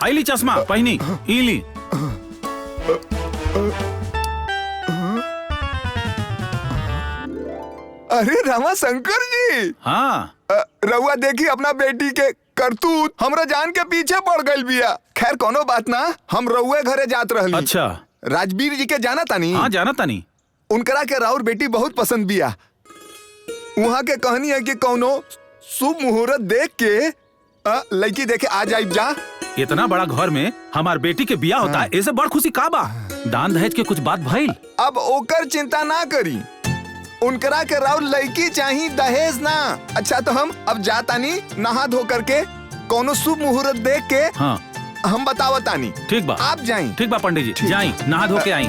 आईली चश्मा पहनी इली। अरे रामा शंकर जी। हाँ रउआ देखी अपना बेटी के करतूत, हमरा जान के पीछे पड़ गई बिया। खैर कोनो बात ना, हम रउए घरे जात रहली। अच्छा राजवीर जी के जाना तानी? हाँ जाना तानी। उनकरा के राउर बेटी बहुत पसंद बिया। वहाँ के कहानी है कि कौनो शुभ मुहूर्त देख के लड़की देखे आ जाए जा। इतना बड़ा घर में हमार बेटी के बियाह होता है, ऐसे बड़ खुशी का बा? दान दहेज के कुछ बात भइल? अब ओकर चिंता ना करी, उनकरा के राउर लड़की चाहिए, दहेज ना। अच्छा तो हम अब जातानी, नहा धो करके कोनो शुभ मुहूर्त देख के हाँ हम बतावतानी। ठीक बा, आप जाई। ठीक बा पंडित जी, जाई नहा धो के आई।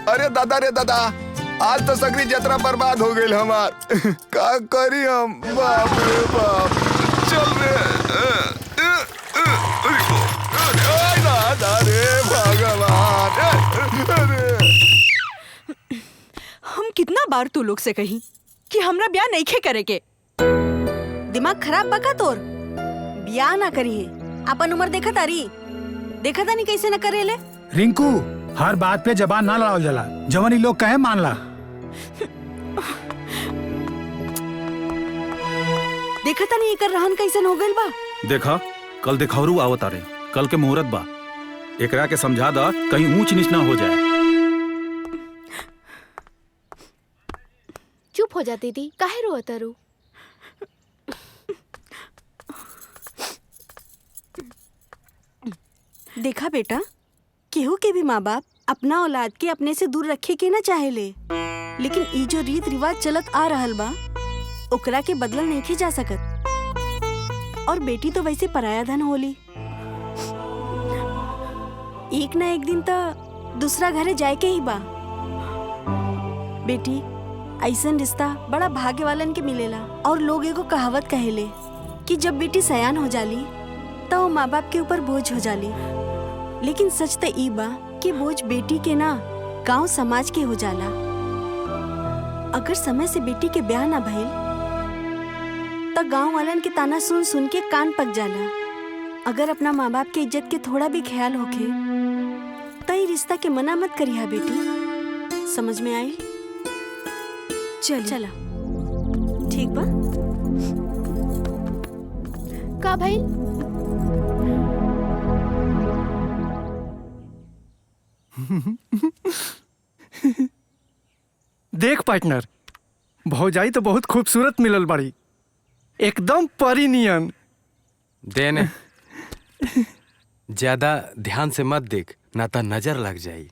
अरे दादा रे दादा, आज तो सगरी जतरा बर्बाद हो गई हमार। का करी हम? बाप रे बाप, चल रे। दादा रे भगवान। हम कितना बार तू लोग से कही कि हमरा ब्याह नहीं खे करे के। दिमाग खराब बका तोर? बियाह ना करी है, अपन उम्र देखा तारी, देखा तानी कैसे न करेले। रिंकू, हर बात पे जबान ना लड़ाओ जला, जवानी लोग कहे मान ला। देखा तानी एकर रहन कैसन हो गइल बा। देखा कल दिखारू आवत आरे, कल के मुहूर्त बा, एकरा के समझा दा कहीं ऊंच नीच ना हो जाए। चुप हो जा दीदी, काहे रोता रू? देखा बेटा, केहू के भी माँ बाप अपना औलाद के अपने से दूर रखे के ना चाहेले, लेकिन ई जो रीत रिवाज चलत आ रहल बा ओकरा के बदलल नहीं जा सकत। और बेटी तो वैसे पराया धन होली, एक ना एक दिन तो दूसरा घरे जाए के ही बा। बेटी, ऐसन रिश्ता बड़ा भाग्य वालन के मिलेला। और लोग एगो कहावत कहेले कि जब बेटी सयान हो जाली तो माँ बाप के ऊपर बोझ हो जाली, लेकिन सच तो ई बा कि बोझ बेटी के ना गांव समाज के हो जाला। अगर समय से बेटी के ब्याह ना भइल तो गांव वालन के ताना सुन सुन के कान पक जाला। अगर अपना माँ बाप के इज्जत के थोड़ा भी ख्याल होखे तो ई रिश्ता के मना मत करिहा बेटी, समझ में आई? चल चला, ठीक बा। का भाई? देख पार्टनर, भौजाई तो बहुत खूबसूरत मिलल बाड़ी, एकदम परी नियन। देने ज्यादा ध्यान से मत देख, ना तो नजर लग जाई।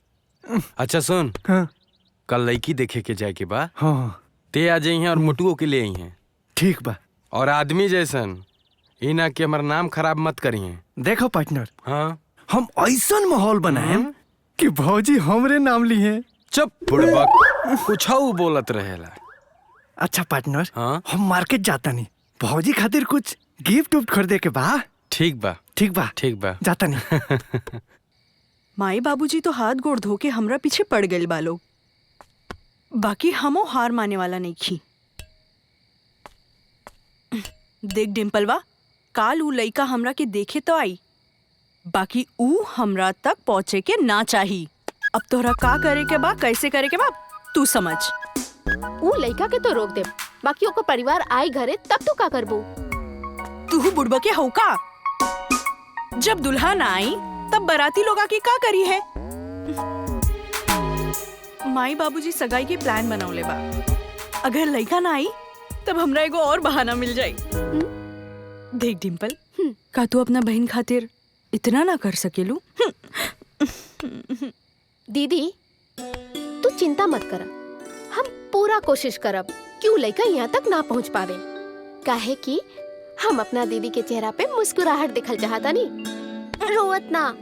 अच्छा सुन, कल लड़की देखे के जाए के बा। हाँ। ते आ जाई हैं और मोटुओं के ले आई हैं। ठीक बा। और आदमी जैसन ई ना कि हमारा नाम खराब मत करिए। देखो पार्टनर, हाँ, हम ऐसा माहौल बनाए कि भौजी हमरे नाम ली है। चुप बुड़बक, कुछ बोलत रहेला। अच्छा पार्टनर, हाँ? हम मार्केट जाता नहीं, भौजी खातिर कुछ गिफ्ट उफ्ट खरीदे के बा। ठीक बा, ठीक बा, ठीक बा, जाता नहीं। माई बाबूजी तो हाथ गोड़ धो के हमरा पीछे पड़ गए बा लोग, बाकी हमो हार माने वाला नहीं खी। देख डिम्पलवा, काल ऊ लइका हमरा के देखे तो आई, बाकी ऊ हमरा तक पहुँचे के ना चाही। अब तोहरा का करे के बा, कैसे करे के बा, तू समझ। ऊ लइका के तो रोक दे, बाकी ओकर परिवार आई घरे तब तू का करबू? तू बुड़बा के हौ का? जब दुल्हा ना आई तब बाराती लोग आके का करी है? माई बाबूजी सगाई के प्लान बनौले बा, अगर लइका ना आई तब हमरा एगो और बहाना मिल जाई। देख डिम्पल, का तू अपना बहन खातिर इतना ना कर सकेलू? दीदी तू चिंता मत कर, हम पूरा कोशिश करब कि ऊ लइका यहाँ तक ना पहुँच पावे, काहे कि हम अपना दीदी के चेहरा पे मुस्कुराहट दिखल चाहता नहीं, रोवत ना।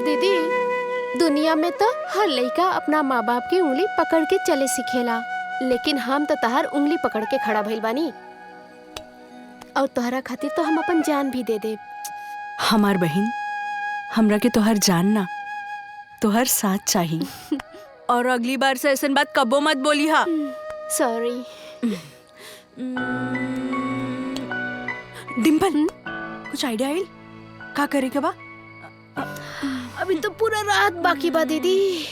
दीदी दुनिया में तो हर लइका अपना माँ बाप की उंगली पकड़ के चले सिखेला, लेकिन हम तो तहार उंगली पकड़ के खड़ा भइल बानी, और तोहरा खातिर तो हम अपन जान भी दे दे। हमार बहन, हमरा के तोहर जान ना, तोहर साथ चाहिए। और अगली बार से ऐसा बात कबो मत बोली। हा सॉरी। डिम्पल, कुछ आइडिया आइल का करे के बा? अभी तो पूरा रात बाकी बा दीदी।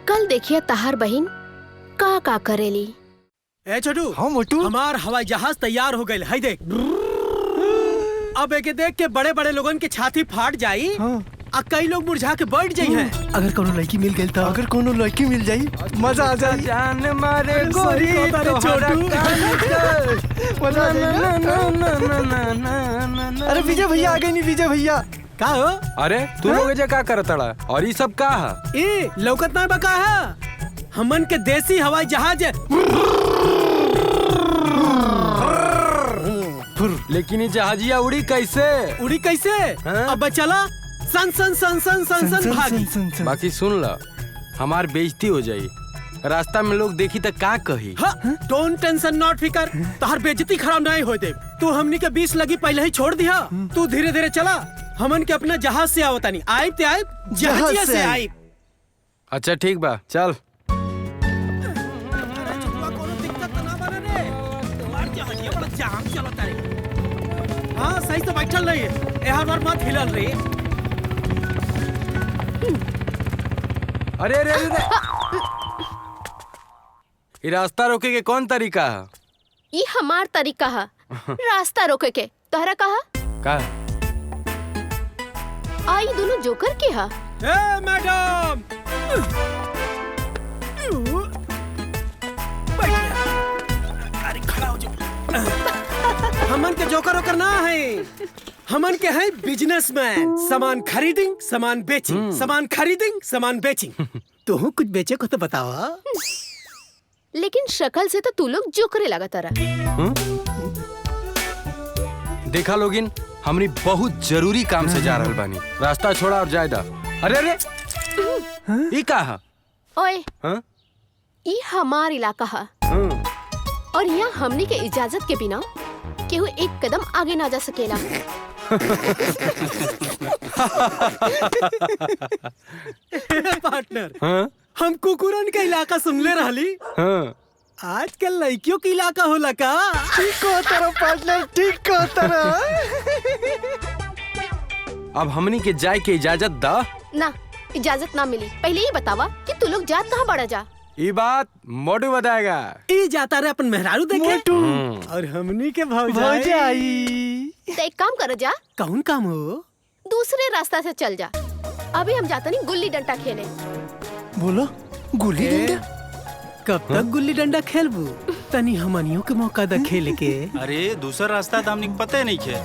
कल देखिए तहार बहन का करेली। ए छोटू, हाँ मोटू, हमार हवाई जहाज तैयार हो गए है, देख। अब एके देख के बड़े बड़े लोगन के छाती फाट जाई। हाँ। आ कई लोग मुरझा के बैठ जाई हैं। अगर कोनो लड़की मिल गई तो, अगर कोनो लड़की मिल जाई मजा आ जाई। जान मारे गोरी अरे विजय भैया आ गए। नहीं विजय भैया का हो? अरे तू लोग एजा का करतड़ा और ये सब का है? ए लौकत ना बका है, हमन के देसी हवाई जहाज है। लेकिन ये जहाजिया उड़ी कैसे? उड़ी कैसे? अब चला सन सन सन सन सन सन भागी। बाकी सुन ला, हमार बेइज्जती हो जाई, रास्ता में लोग देखी तो का कही। डोंट टेंशन, नॉट फिकर, तोहर बेइज्जती खराब नहीं होए दे। तू हमनी के 20 लगी पहले ही छोड़ दिया, तू धीरे धीरे चला। हमन के अपना जहाज से आवता नहीं, आइब ते आइब, जहाजिया से आइब। अच्छा ठीक बा, चल। हाँ सही से बैठल रही है, यहाँ बार मत हिलल रही। अरे अरे अरे, ये रास्ता रोके के कौन तरीका है? ये हमार तरीका है रास्ता रोके के। तोहरा कहा का? आई दोनों जोकर के हा। ए मैडम, अरे खड़ा हो जाओ। हमन के जोकर ओकर ना है, हमन के है बिजनेसमैन। सामान खरीदिंग, सामान बेचिंग, सामान खरीदिंग, सामान बेचिंग। तू कुछ बेचे को तो बतावा। लेकिन शक्ल से तो तू लोग जोकरे लगा तारा। देखा लोगिन, हमनी बहुत जरूरी काम से जा रहल बानी, रास्ता छोड़ा और जायदा। अरे अरे, ये का है? ओए, ये हमार इलाका है और यहाँ हमनी के इजाजत के बिना केहू एक कदम आगे ना जा सकेला। पार्टनर, हम कुकुरन का इलाका सुनले रहली। आजकल लड़कियों की इलाका होला का? ठीक को तरह पार्टनर, ठीक को तरह। अब हमनी के जाए के इजाजत दा। ना, इजाजत ना मिली। पहले ही बतावा कि तू लोग जात कहाँ बड़ा जा। ये बात मोटू बताएगा। ई जाता रे अपन मेहरारू देखे और हमनी के भौजाई। तो एक काम करो जा। कौन काम हो? दूसरे रास्ता से चल जा। अभी हम जाता नहीं गुल्ली डंडा खेले। बोलो गुल्ली डंडा? कब तक गुल्ली डंडा खेलबू? तनी हमनियों के मौका द खेल के। अरे दूसरा रास्ता तो हमने पता नहीं खे।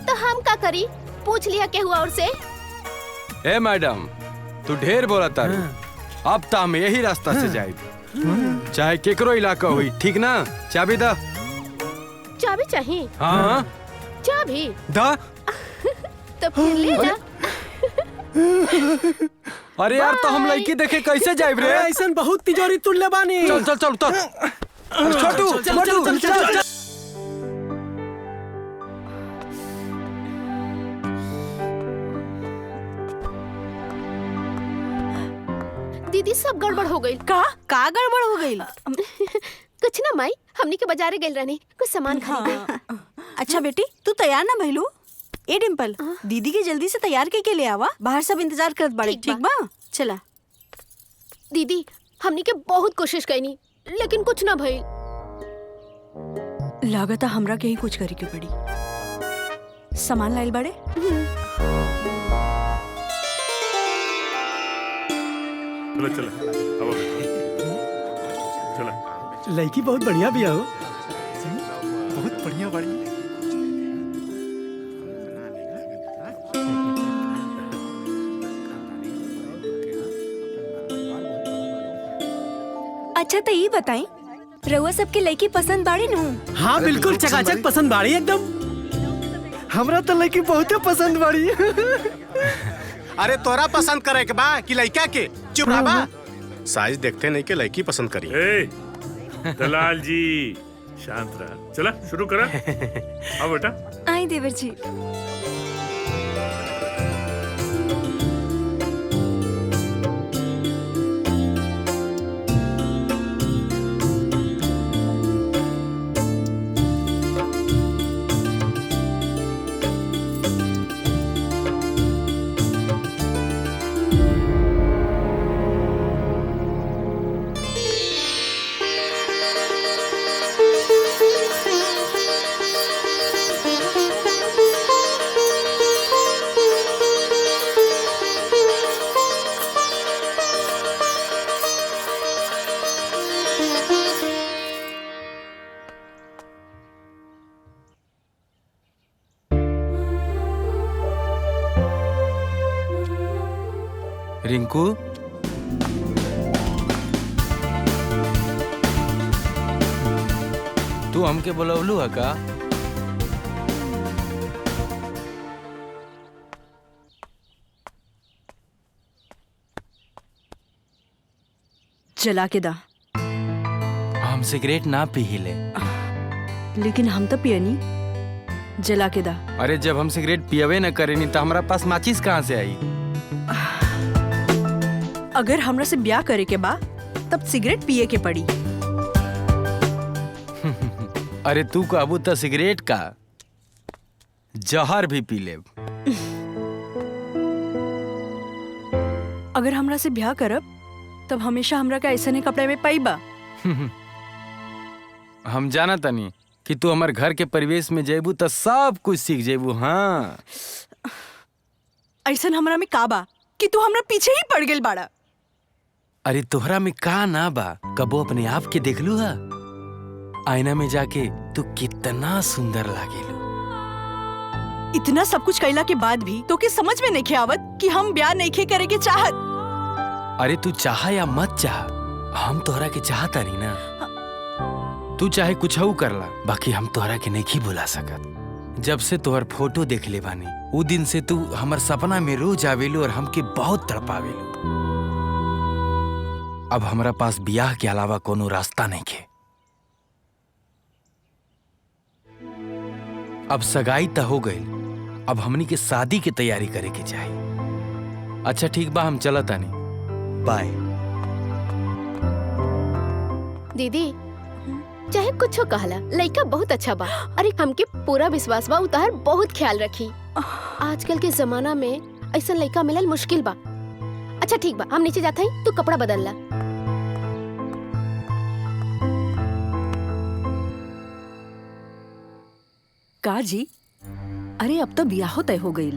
तो हम का करी? पूछ लिया के हुआ और से। ए मैडम तू ढेर बोला तारू। अब तो हम यही रास्ता से जाए चाहे केकरो इलाका हुई, ठीक ना? चाबी दा। चाबी चाहिए? हाँ चाबी दा। तो फिर ले जा। अरे यार तो हम लड़की देखे कैसे जाए रे? ऐसा बहुत तिजोरी तुल्ले बानी। चल चल चल उतर। छोटू मोटू चल। दीदी सब गड़बड़ हो गई। का गड़बड़ हो गई? कुछ ना माई, हमनी के बाजारे गइल रहनी कुछ सामान खरीदे। अच्छा बेटी तू तैयार ना भइलू? ए डिम्पल दीदी के जल्दी से तैयार के लिए आवा, बाहर सब इंतजार करत बाड़े। ठीक बा? चला। दीदी हमनी के बहुत कोशिश कईनी लेकिन कुछ ना भइल। लागता हमरा के ही कुछ करे के पड़ी। सामान लाइल बाड़े? चलो चलो अब चलो। लड़की बहुत बढ़िया भी हो। बहुत बढ़िया बाड़ी। अच्छा तो ये बताई रउआ सबके लड़की पसंद बाड़ी नू? हाँ बिल्कुल चकाचक पसंद बाड़ी एकदम। हमरा तो लड़की बहुते पसंद बाड़ी। अरे तोरा पसंद करे के बा कि लड़का के? चुप रहा बा। साइज देखते नहीं के लड़की पसंद करी। दलाल जी शांत रहा। चला शुरू करा। अब बेटा आई देवर जी। रिंकू तू हमके बोलवलू है का? जला के दा। हम सिगरेट ना पी ले। लेकिन हम तो पियनी। जला के दा। अरे जब हम सिगरेट पियवे न करेनी तो हमारा पास माचिस कहाँ से आई? अगर हमरा से ब्याह करे के बा तब सिगरेट पिए के पड़ी। अरे तू कहबू तो सिगरेट का जहर भी पी ले। अगर हमरा से ब्याह करब तब हमेशा हमरा का ऐसा नहीं कपड़े में पाइबा। हम जाना तनी कि तू हमारे घर के परिवेश में जेबू तो सब कुछ सीख जेबू। हाँ ऐसा हमरा में का बा कि तू हमरा पीछे ही पड़ गेल बाड़ा। अरे तोहरा में का ना बा? कबो अपने आप के देख लू हा? आईना में जाके तू कितना सुंदर लागेलू। इतना सब कुछ कैला के बाद भी तो के समझ में नहीं आवत कि हम ब्याह नहीं करे के चाहत। अरे तू चाह या मत चाह, हम तोहरा के चाहता रही ना। तू चाहे कुछ हो कर ला, बाकी हम तोहरा के नहीं बुला सकत। जब से तोहर फोटो देख ले बानी वो दिन से तू हमार सपना में रोज आवेलू और हमके बहुत तड़पावेलू। अब हमारा पास ब्याह के अलावा कोनो रास्ता नहीं है। अब सगाई तो हो गई, अब हमनी के शादी की तैयारी करे के चाहिए। अच्छा ठीक बा, हम चलत आनी। बाय। दीदी चाहे कुछ कहला लड़का बहुत अच्छा बा। अरे हमके पूरा विश्वास बा उतार बहुत ख्याल रखी। आजकल के जमाना में ऐसा लड़का मिलल मुश्किल बा। अच्छा ठीक बा, हम नीचे जाते हैं, तू कपड़ा बदल ला। का जी, अरे अब तो बियाहो तय हो गईल।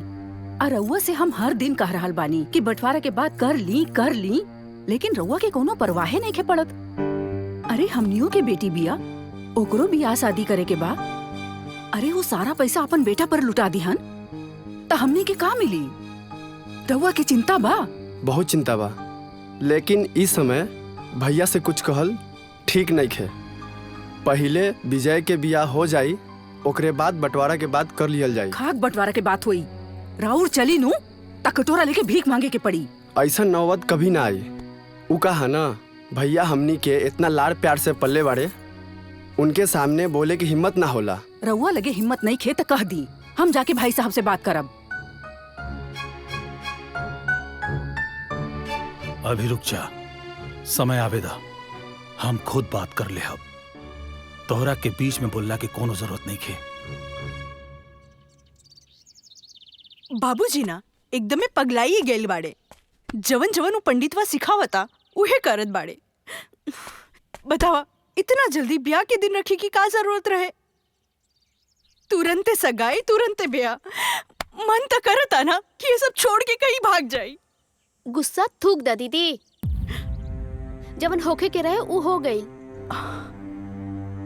और रउआ से हम हर दिन कह रहल बानी कि बंटवारा के बाद कर ली, लेकिन रउआ के कोनो परवाहे नहीं के पड़त। अरे हमनियों के बेटी बिया, ओकरो बियाह शादी करे के बा। अरे वो सारा पैसा अपन बेटा पर लुटा दिहन तो हमने के का मिली? रउआ की चिंता बा? बहुत चिंता बा, लेकिन इस समय भैया से कुछ कहल ठीक नहीं है। पहले विजय के बियाह हो जाई, ओकरे बाद बंटवारा के बाद कर लियल जाई। खाक बंटवारा के बात हुई, राउर चली नू त कटोरा लेके भीख मांगे के पड़ी। ऐसा नौबत कभी ना आई। उ कहा ना, भैया हमनी के इतना लाड़ प्यार से पल्ले बाड़े, उनके सामने बोले की हिम्मत ना होला। रउआ लगे हिम्मत नहीं खे त कह दी, हम जाके भाई साहब से बात करब। अभी रुक जा, समय आवेदा, हम खुद बात कर ले। अब तोहरा के बीच में बोलला के कोनो जरूरत नहीं खे। बाबूजी ना एकदमे पगलाई गेल बाड़े। जवन जवन उ पंडितवा सिखावता उहे करत बाड़े। बतावा, इतना जल्दी ब्याह के दिन रखी की का जरूरत रहे? तुरंते सगाई, तुरंते ब्याह। मन तो करता ना कि ये सब छोड़ के कहीं भाग जाई। गुस्सा थूक दा दीदी, जवन होके के रहे उ हो गई।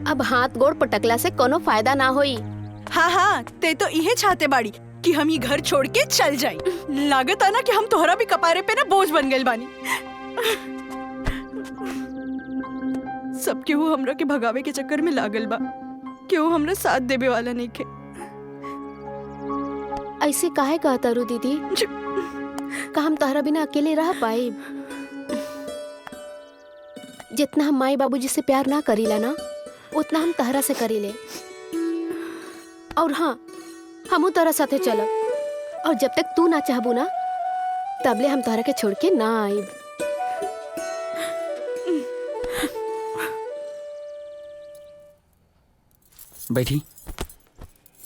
अब हाथ गोड़ पटकला से कोनो फायदा ना होई। हाँ हाँ, ते तो इहे चाहते बाड़ी कि हम ये घर छोड़ के चल जाई। लागत आना कि हम तोहरा भी कपारे पे ना बोझ बन गए बानी। सब केहू हमरा के भगावे के चक्कर में लागल बा, केहू हमरा साथ देवे वाला नहीं खे। ऐसे काहे कहता रू दीदी? का हम तोहरा बिना अकेले रह पाई? जितना हम माई बाबूजी से प्यार ना करीला ना, उतना हम तहरा से करीले। और हाँ, हमू तोहरा साथे चलब, और जब तक तू ना चाहबू ना, तबले हम तोहरा के छोड़ के ना आईब। बैठी।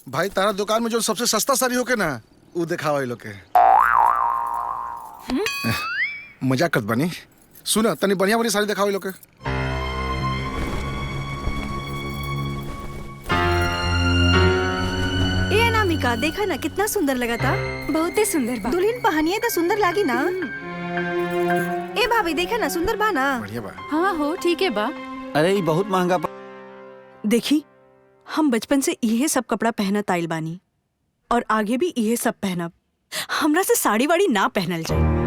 भाई तारा दुकान में जो सबसे सस्ता साड़ी होके ना, वो दिखावा ये लोग के। मजाक करत बानी। सुना, तनी बढ़िया वाली साड़ी दिखाओ ये लोग के। ए अनामिका, देखा ना कितना सुंदर लगा था। बहुते सुंदर बा। दुल्हन पहनिए तो सुंदर लागी ना। ए भाभी, देखा ना, सुंदर बा ना। बढ़िया बा। हाँ हो, ठीक है बा। अरे ये बहुत महंगा देखी, हम बचपन से इहे सब कपड़ा पहनत आइल बानी और आगे भी इहे सब पहनब। हमरा से साड़ी वाड़ी ना पहनल जाए।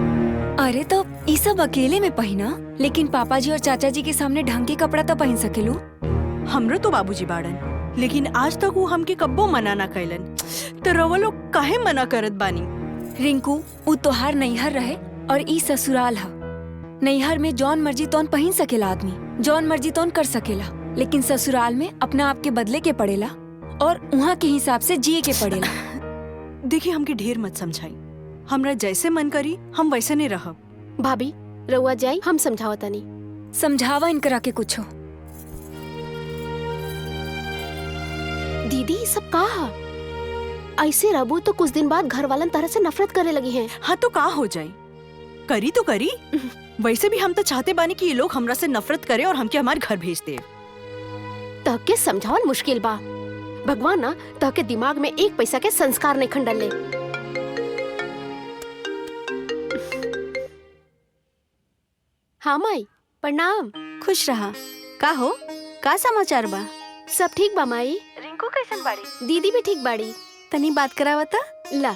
अरे तो ये सब अकेले में पहिना, लेकिन पापा जी और चाचा जी के सामने ढंग के कपड़ा तो पहन सकेलू। हमरो तो बाबूजी बाड़न, लेकिन आज तक वो हमके कब्बो मना ना कैलन। तो रवा लोग काहे मना करत बानी? रिंकू, वो तोहार नैहर रहे और ई ससुराल है। नैहर में जौन मर्जी तौन पहन सकेला आदमी, जौन मर्जी तौन कर सकेला, लेकिन ससुराल में अपना आप के बदले के पड़ेला और वहाँ के हिसाब से जिए के पड़ेला। देखिए, हमके ढेर मत समझाई। हमरा जैसे मन करी हम वैसे नहीं रहब। भाभी रउआ जाई, हम समझावता नहीं। समझावा इनकरा के कुछ हो। दीदी ये सब का? ऐसे रहबू तो कुछ दिन बाद घर वालन तरह से नफरत करे लगी हैं। हाँ तो का हो जाए? करी तो करी। वैसे भी हम तो चाहते बानी कि ये लोग हमरा से नफरत करे और हमके हमारे घर भेज दे। तहके समझावल मुश्किल बा। भगवान ना तहके दिमाग में एक पैसा के संस्कार नहीं खंडल ले। हाँ माई, प्रणाम। खुश रहा। का हो, का समाचार बा? सब ठीक बा माई। रिंकू कैसन बाड़ी? दीदी भी ठीक बाड़ी। तनी बात करावता। ला।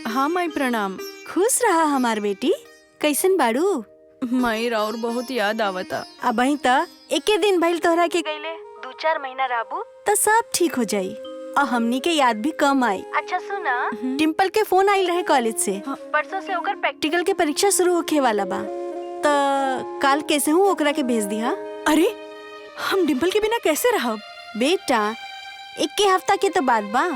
हाँ माई, प्रणाम। खुश रहा हमार बेटी। कैसन बाड़ू? माई राउर बहुत याद आवता। अब त एके दिन भइल तोहरा के गईले, 2-4 महीना रहबू तो सब ठीक हो जाई और हमनी के याद भी कम आई। अच्छा सुना, डिम्पल के फोन आइल रहे कॉलेज से। परसों से ओकर प्रैक्टिकल के परीक्षा शुरू होखे वाला बा, तो काल कैसे हूँ ओकरा के भेज दिया। अरे हम डिम्पल के बिना कैसे रहब? बेटा, 1 हफ्ता के तो बात बा,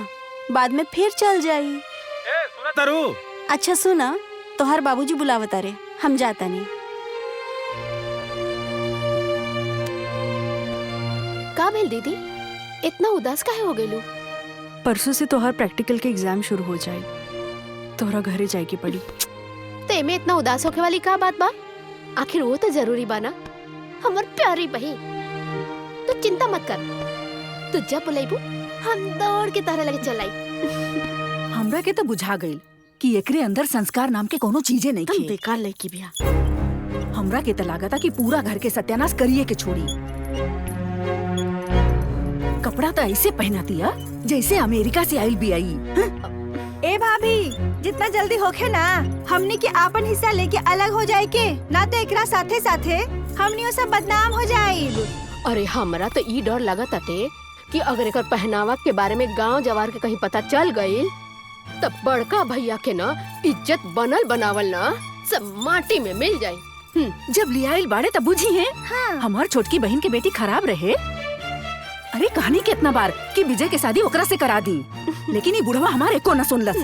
बाद में फिर चल जाई। सुना तारू? अच्छा सुना, तोहर बाबूजी बुलावता रे, हम जाता नहीं। का भेल दीदी, इतना उदास काहे हो गइलू? परसों से तोहर प्रैक्टिकल के एग्जाम शुरू हो जाए, तोहरा घरे जाए के पड़ी। तो एमे इतना उदास होके वाली का बात बा? आखिर वो तो जरूरी बा ना, हमर प्यारी बहन। तो चिंता मत कर। तू जब बुलाइबू हम दौड़ के तारे लगे चलाई। हमरा के तो बुझा गइल कि एकरे अंदर संस्कार नाम के कोनो चीजें नहीं तुम बेकार लड़की बिया। हमरा के तो लागता कि पूरा घर के सत्यानाश करिए के छोड़ी। कपड़ा तो ऐसे पहनाती है जैसे अमेरिका से आइल भी आई। ए भाभी, जितना जल्दी होखे ना हमनी के आपन हिस्सा लेके अलग हो जाए के, ना तो एकरा साथे साथे हमनी सब बदनाम हो जाए। अरे हमरा तो ई डर लगत अटे कि अगर एकर पहनावा के बारे में गांव जवार के कहीं पता चल गई तब बड़का भैया के ना इज्जत बनल बनावल ना सब माटी में मिल जाई। जब लियाइल बाड़े तब बुझी है। हाँ। हमार छोटकी बहन के बेटी खराब रहे। अरे कहानी कितना बार कि विजय के शादी ओकरा से करा दी, लेकिन ये बुढ़वा हमारे को न सुनलस।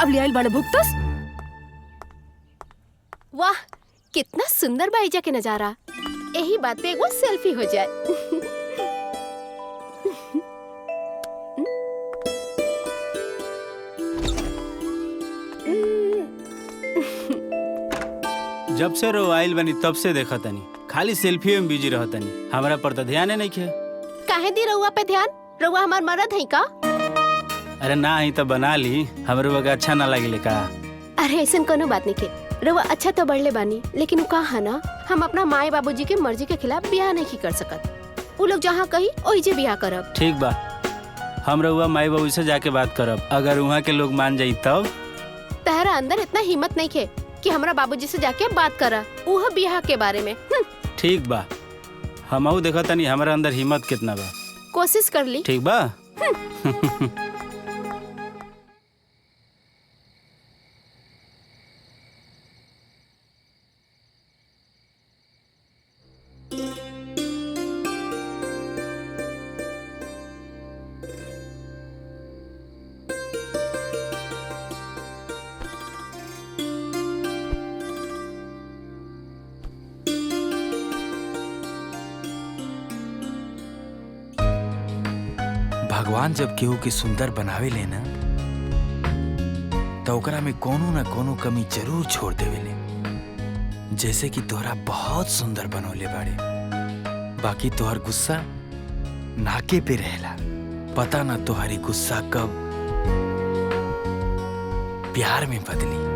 अब लियाइल बाड़े भुगतस। वाह कितना सुंदर भाईजा के नजारा। यही बात पे एगो सेल्फी हो जाए। जब से रो आइल बनी तब से देखा तनी खाली सेल्फी में बिजी रह तनी। हमारा पर तो ध्यान नहीं खे। काहे दी रउआ पे ध्यान? रउआ हमार मरद है का? अरे ना ही तो बना ली, हमरे वगैरह अच्छा ना लगे का। अरे ऐसा कोनो बात नहीं के। रउआ अच्छा तो बढ़ले बानी, लेकिन कहा ना हम अपना माई बाबूजी के मर्जी के खिलाफ ब्याह नहीं कर सकत। वो लोग जहाँ कही ओहिजे ब्याह करब। ठीक बा, हम रउआ माई बाबू से जाके बात करब। अगर वहाँ के लोग मान जाई तब। तहरा अंदर इतना हिम्मत नहीं खे कि हमरा बाबूजी से जाके बात करा वो ब्याह के बारे में। ठीक बा, हमहू देखा तनी हमारा अंदर हिम्मत कितना बा। कोशिश कर ली। ठीक बा। भगवान जब केहू के सुंदर बनावे ले ना तो ओकरा में कोनो न कोनो कमी जरूर छोड़ देवे ले। जैसे कि तोहरा बहुत सुंदर बनौले बाड़े, बाकी तोहर गुस्सा नाके पे रहेला। पता ना तोहरी गुस्सा कब प्यार में बदली।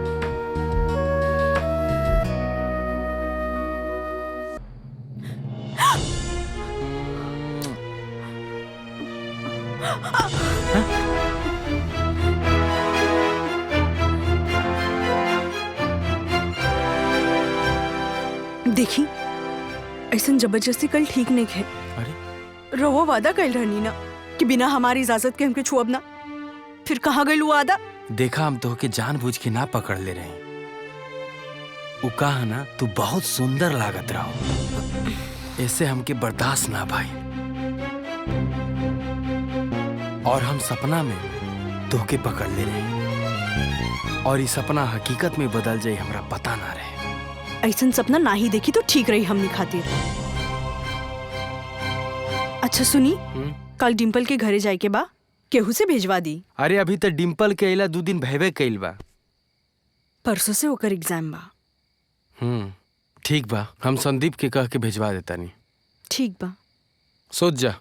देखी ऐसा जबरदस्ती कल ठीक नहीं है। अरे रहो वादा कल रहनी ना कि बिना हमारी इजाजत के हमके छुअब ना। फिर कहाँ गई वो वादा? देखा हम तो के जानबूझ के ना पकड़ ले रहे। उ कहा ना तू बहुत सुंदर लागत रहो, ऐसे हमके बर्दाश्त ना भाई। और हम सपना में तोहके पकड़ ले रहे और ये सपना हकीकत में बदल जाए हमरा पता ना रहे। ऐसा सपना ना ही देखी तो ठीक रही हमनी खातिर। अच्छा सुनी, कल डिम्पल के घरे जाए के बा, केहू से भेजवा दी। अरे अभी तक डिम्पल के अला 2 दिन भयवे कइल बा। परसों से ओकर एग्जाम बा। ठीक बा, हम संदीप के कह के भेजवा देता नहीं। ठीक बा, सोच जा।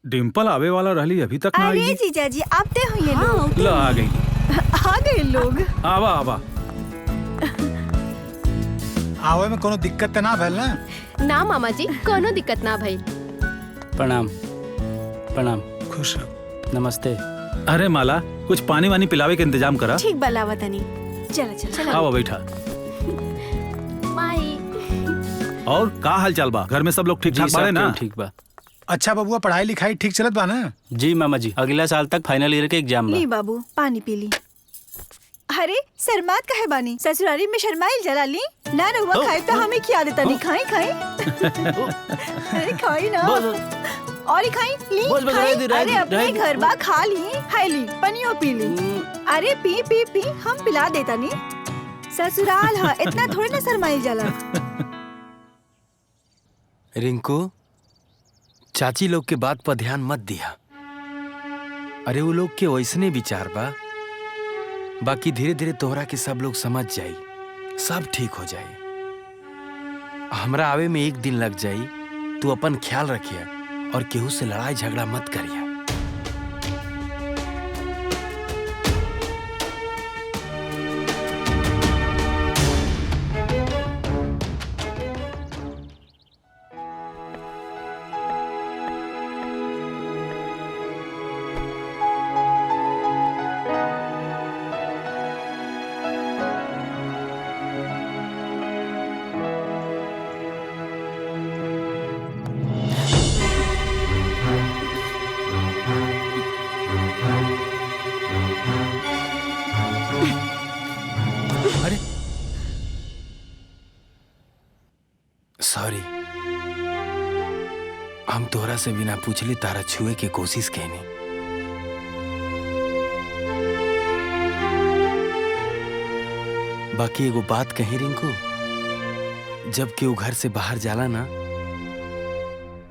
डिम्पल आवे वाला रहली अभी तक ना अरे आई। जीजा जी आपते हुए लोग। ला आ गई। आ गए लोग। आवा आवा। आवे में कोनो दिक्कत ना भइल ना? ना मामा जी कोनो दिक्कत ना भइल। प्रणाम प्रणाम। खुश रहो। नमस्ते। अरे माला, कुछ पानी वानी पिलावे के इंतजाम करा। ठीक बलावा तनी। चला चला। आवा बैठा। माई। और का हाल चाल बा? घर में सब लोग ठीक ठाक बाड़े ना? ठीक बा। अच्छा बबुआ, पढ़ाई लिखाई ठीक चलत बा ना? जी मामा जी, अगला साल तक फाइनल ईयर के एग्जाम बा। ली बाबू पानी पी ली। अरे शर्मात काहे बानी? ससुराली में शर्माइल जला ली ना। रहुआ खाए तो हमें खिया देता नहीं। खाई खाई। अरे खाई ना। और खाई ली खाई। अरे अपने घर बा खा ली। हाय ली पनियो पी ली। अरे पी पी पी हम पिला देता नहीं। ससुराल हा इतना थोड़ी ना शर्माइल जला। रिंकू, चाची लोग के बात पर ध्यान मत दिया। अरे वो लोग के वैसने विचार बा बाकी धीरे धीरे तोहरा के सब लोग समझ जाई, सब ठीक हो जाई। हमरा आवे में 1 दिन लग जाई। तू अपन ख्याल रखिया और केहू से लड़ाई झगड़ा मत करिया। सॉरी, हम तोहरा से बिना पूछले तारा छुए के कोशिश कैनी। बाकी एगो बात कही रिंकू, जब केहू घर से बाहर जाला ना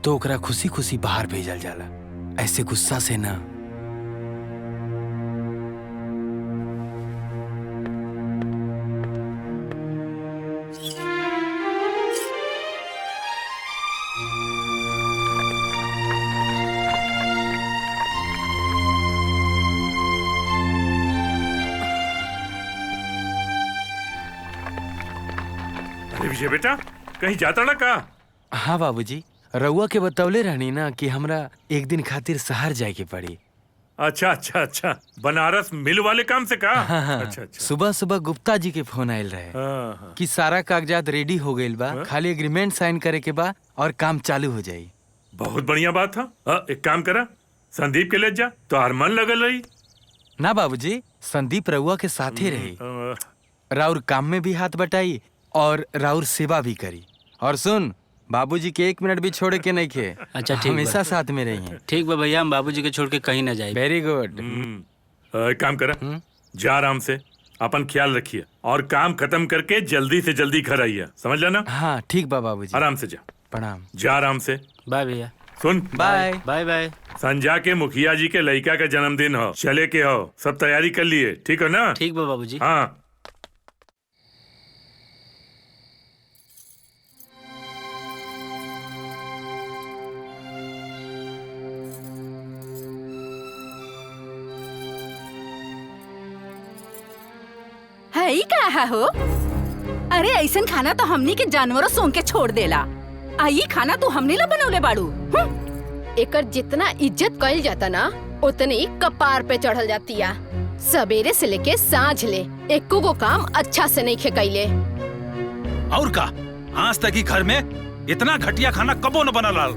तो ओकरा खुशी खुशी बाहर भेजल जाला, ऐसे गुस्सा से ना। विजय बेटा, कहीं जाता ना का? हाँ बाबूजी, रउआ के बतौले रहनी ना कि हमरा 1 दिन खातिर शहर जाए के पड़ी। अच्छा अच्छा अच्छा, बनारस मिल वाले काम से का? हाँ, अच्छा अच्छा। सुबह सुबह गुप्ता जी के फोन आयल रहे कि सारा कागजात रेडी हो गइल बा, खाली एग्रीमेंट साइन करे के बा और काम चालू हो जाई। बहुत बढ़िया बात है। एक काम करा, संदीप के ले जा, तो हर मन लगल रही। ना बाबूजी, संदीप रउआ के साथे रही, राउर काम में भी हाथ बटाई और राउर सेवा भी करी। और सुन, बाबूजी के 1 मिनट भी छोड़े के नहीं खे। अच्छा ठीक, हमेशा साथ में रही हैं। ठीक बा भैया, हम बाबूजी के छोड़ के कहीं ना जाए। Very good. एक काम करा, जा आराम से, अपन ख्याल रखिए और काम खत्म करके जल्दी से जल्दी घर आइए, समझ लेना? हाँ ठीक बा बाबूजी। आराम से जा। प्रणाम। जा आराम से। बाय भैया। सुन, बाय बाय बाय। संजा के मुखिया जी के लड़का का जन्मदिन हो, चले के हो, सब तैयारी कर लिए, ठीक है ना? ठीक बा बाबूजी। हाँ। है क्या हो? अरे ऐसन खाना तो हमनी के जानवरों सोंग के छोड़ देला। आई खाना तू हमने ला बनौले बाड़ू। एकर जितना इज्जत कइल जाता ना, उतनी कपार पे चढ़ल जातिया। सवेरे से लेके सांझ ले एको गो काम अच्छा से नहीं खेकैले। और का, आज तक ही घर में इतना घटिया खाना कबो न बनल रहल।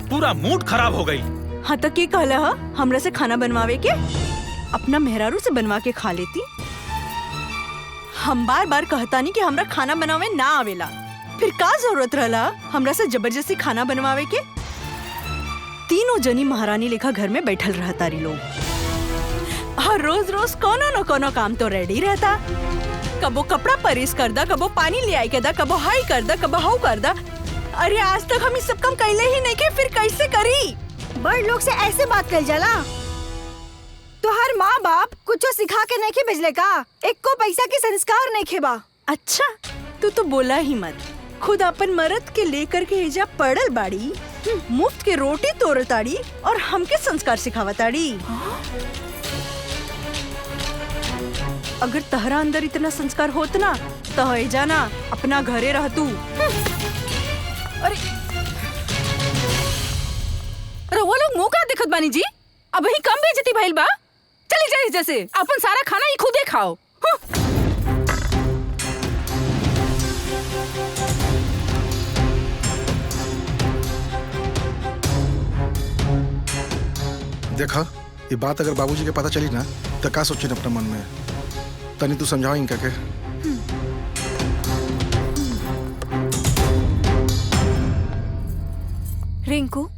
पूरा मूड खराब हो गई। हाँ तो के कहला हा हमरा से खाना बनवावे के? अपना मेहरारू से बनवा के खा लेती। हम बार बार कहतानी कि हमरा खाना बनावे ना आवेला, फिर का जरूरत रहला हमरा से जबरदस्ती खाना बनवावे के? तीनों जनी महारानी लेखा घर में बैठल रहतारी लोग। हर रोज रोज कोनो न कोनो काम तो रेडी रहता। कबो कपड़ा परेस कर दा, कबो पानी ले आई के दा, कबो हाई कर दा, कबो हाउ कर दा। अरे आज तक हम इस सब काम कैले ही नहीं के, फिर कैसे करी? बड़ लोग से ऐसे बात कर जाला। तुहार माँ बाप कुछो सिखा के नहीं भेजले का? एको पैसा के संस्कार नहीं खेबा। अच्छा, तू तो बोला ही मत। खुद अपन मर्द के लेकर के एजा पड़ल बाड़ी, मुफ्त के रोटी तोड़ताड़ी और हमके संस्कार सिखावताड़ी। अगर तहरा अंदर इतना संस्कार होत ना तो एजा ना अपना घरे रह तू। अरे वो लोग मुंह का दिखत बानी जी? अब ही कम बेइज्जती भइल बा। चली जाए जैसे, अपन सारा खाना ही खुदे खाओ। देखा, ये बात अगर बाबूजी के पता चली ना तो का सोची अपने मन में? तनी तू समझाओ इनका के। रिंकू,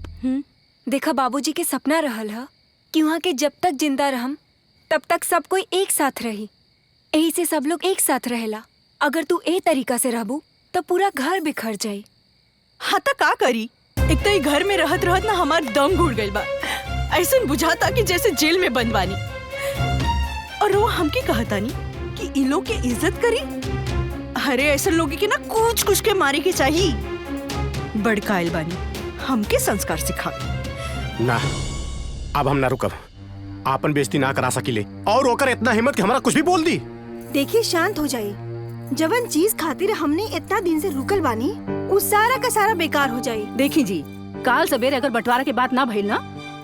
देखा बाबूजी के सपना रहल है कि वहाँ के जब तक जिंदा रहम तब तक सब कोई एक साथ रही। यही से सब लोग एक साथ रहेला। अगर तू ए तरीका से रहबू तो पूरा घर बिखर जाई। हाँ तो का करी? एक तो ये घर में रहत रहत ना हमार दम घुट गइल बा। ऐसा बुझाता कि जैसे जेल में बंद बानी। और वो हमके कहता नहीं कि इन लोग के इज्जत करी। अरे ऐसे लोग के ना कुछ कुछ के मारे के चाहिए। बड़काइल बानी, हमके संस्कार सिखा। ना, अब हम ना रुकब, आपन बेइज्जती ना करा सकीले और ओकर इतना हिम्मत कि हमरा कुछ भी बोल दी। देखिए शांत हो जाइए। जवन चीज खातिर हमने इतना दिन से रुकल बानी वो सारा का सारा बेकार हो जाये। देखी जी, काल सवेरे अगर बंटवारा के बात ना भइल ना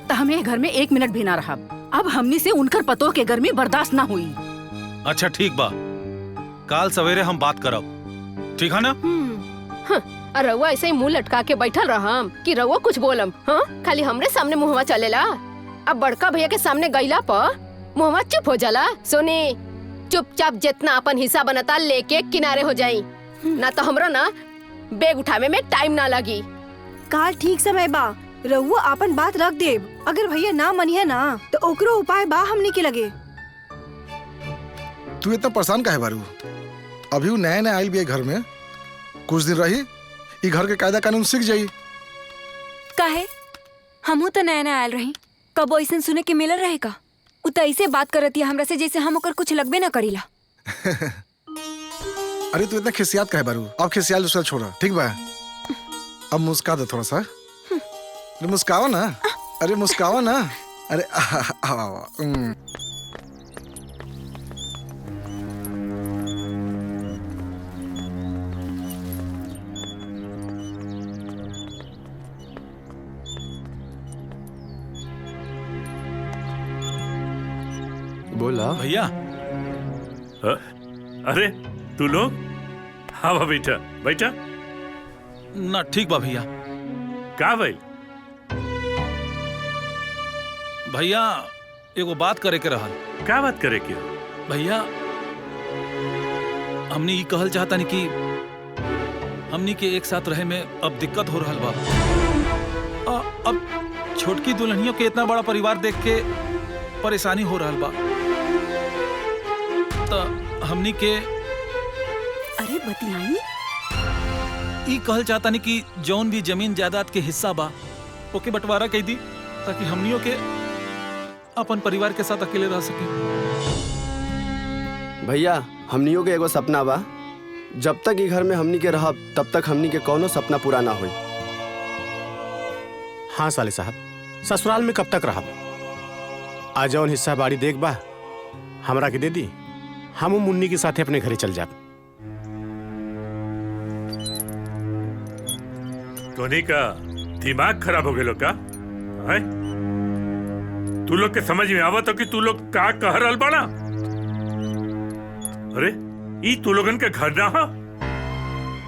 तो हमें घर में 1 मिनट भी ना रहा। अब हमनी से उनकर पतोह के गर्मी बर्दाश्त ना हुई। अच्छा ठीक बा, काल सवेरे हम बात करब, ठीक है ना? रउआ ऐसे ही मुंह लटका के बैठल रहम कि रउआ कुछ बोलम? हाँ, खाली हमरे सामने मुहवा चलेला। अब बड़का भैया के सामने गईला पर मुहवा चुप हो जाला। सोनी, चुपचाप जितना अपन हिस्सा बनता लेके किनारे हो जाई, ना तो हमरो ना बैग उठावे में टाइम ना लगी। काल ठीक समय बा, रउआ अपन बात रख देब। अगर भैया ना मनिए ना तो ओकरो उपाय बा हमने के लगे। तू इतना परेशान काहे बारू? अभी नया नया आयल भी है घर में, कुछ दिन रही ई घर के कायदा कानून सीख जाई। काहे? हमहू तो नया नया आयल रही, कब ऐसा सुने के मिलल रहेगा? उ तो ऐसे बात करती है हमरा से जैसे हम ओकर कुछ लगबे ना करीला। अरे तू इतना खिसियात काहे बारू? अब खिसियाल दूसरा छोड़ा, ठीक बा? अब मुस्का दे थोड़ा सा। अरे मुस्काओ ना, अरे मुस्काओ ना। अरे बोला भैया। अरे तू लोग? हाँ बा बेटा, बैठा। ना ठीक बा भैया। का भाई? भैया एगो बात करे के रहल। का बात करे के? भैया हमने ये कहल चाहता नहीं कि हमनी के एक साथ रहे में अब दिक्कत हो रहल बा। अब छोटकी दुल्हनियों के इतना बड़ा परिवार देख के परेशानी हो रहल बा। तो हमनी के अरे बतियाई ई कहल चाहता नहीं कि जौन भी जमीन जायदाद के हिस्सा बा ओके बंटवारा कह दी, ताकि हमनियों के अपन परिवार के साथ अकेले रह सके। भैया हमनियों के एगो सपना बा, जब तक ई घर में हमनी के रहब तब तक हमनी के कोनो सपना पूरा ना होई। हाँ साले साहब, ससुराल में कब तक रहब? आ जौन हिस्सा बाड़ी देख बा हमरा के दे दी, हम मुन्नी के साथे अपने घरे चल जाब। टोनी का दिमाग खराब हो गया का? है? तू लोग के समझ में आवत हो कि तू लोग का कह रहल बाड़ा? अरे ई तू लोगन के घर ना हो,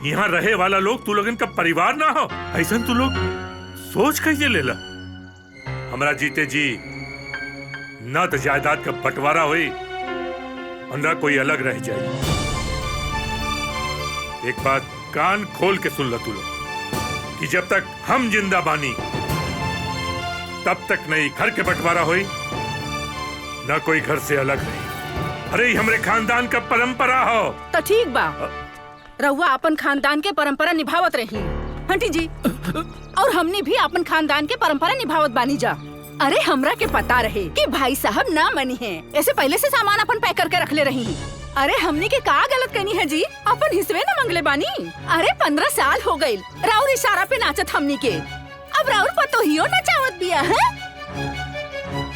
यहाँ रहे वाला लोग तू लोगन का परिवार ना हो। ऐसा तू लोग सोच कैसे लेला? हमरा जीते जी ना तो जायदाद का बंटवारा हुई और ना कोई अलग रह जाए। एक बात कान खोल के सुन लो तू लोग कि जब तक हम जिंदा बानी तब तक नहीं घर के बंटवारा हुई, ना कोई घर से अलग रही। अरे हमरे खानदान का परंपरा हो। तो ठीक बा, रहुआ अपन खानदान के परंपरा निभावत रही हंटी जी, और हमने भी अपन खानदान के परंपरा निभावत बानी जा। अरे हमरा के पता रहे कि भाई साहब ना मनी है, ऐसे पहले से सामान अपन पैक करके रख ले रही। अरे हमनी के का गलत करनी है जी? अपन हिस्से न मंगले बानी। अरे 15 साल हो गए राउर इशारा पे नाचत हमनी के, अब राउर पतोहियो नचावत बिया है।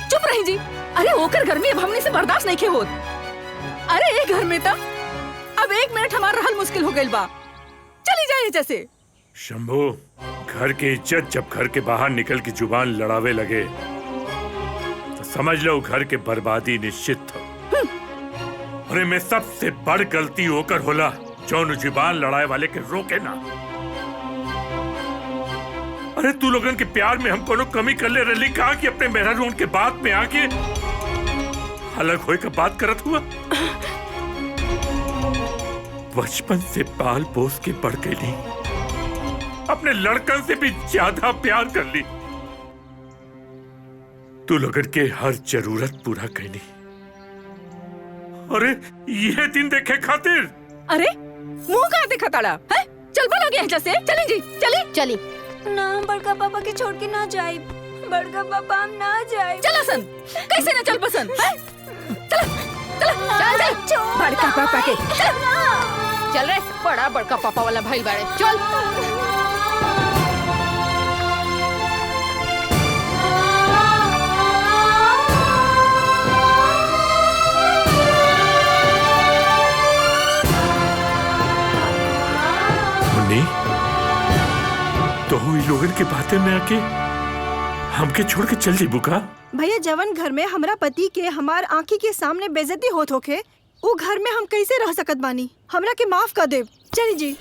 चुप रही जी। अरे ओकर घर में अब हमनी से बर्दाश्त नहीं के होत। अरे एक घर में तब अब 1 मिनट हमारा रहल मुश्किल हो गइल बा। चली जाए जैसे। शंभू, घर की इज्जत जब घर के बाहर निकल के जुबान लड़ावे लगे तो समझ लो घर के बर्बादी निश्चित था। अरे मैं सबसे बड़ गलती होकर होला जौन जुबान लड़ाए वाले के रोके ना। अरे तू लोगन के प्यार में हम कोनो कमी कर ले रही कहा कि अपने मेहरारू के बात में आके अलग होए का बात करत हुआ। बचपन से पाल पोस के बढ़ गई, अपने लड़कन से भी ज्यादा प्यार कर ली। तू लोगन के हर जरूरत पूरा कैली। अरे ये दिन देखे खातिर। अरे मुंह कहाँ देखा ताड़ा है? चल बना गया जैसे। चलें जी, चली चली। ना बड़का पापा के छोड़ के ना जाए। बड़का पापा हम ना जाए। चला सन, कैसे ना चल पसंद है? चला। चल चल बड़का पापा के चल रे, बड़ा बड़का पापा वाला भाई बाड़े, चल। मुन्नी, तो हुई लोगन के बातें में आके हमके छोड़ के चल जीबू का? भैया जवन घर में हमरा पति के हमार आँखी के सामने बेइज्जती होत होके, वो घर में हम कैसे रह सकत बानी? हमरा के माफ कर देव। चली जी।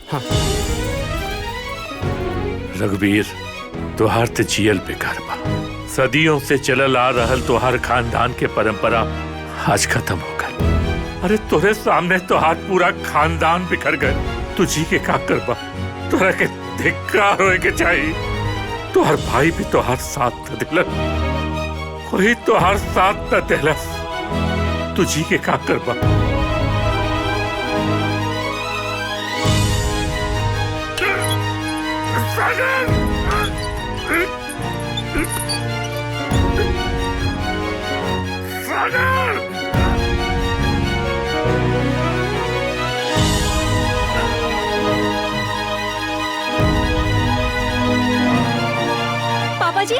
रघुवीर, तोहार ते जियल बेकार बा। सदियों से चलल आ रहल तोहार खानदान के परंपरा आज खत्म हो गई। अरे तोरे सामने तोहार पूरा खानदान बिखर गए, तू जी के का करबा? तोरा के धिक्कार होए के चाहिए। तोहार भाई भी तोहार साथ न दिलस, वही तोहार साथ न दिलस, तू जी के का करबा? पापा जी,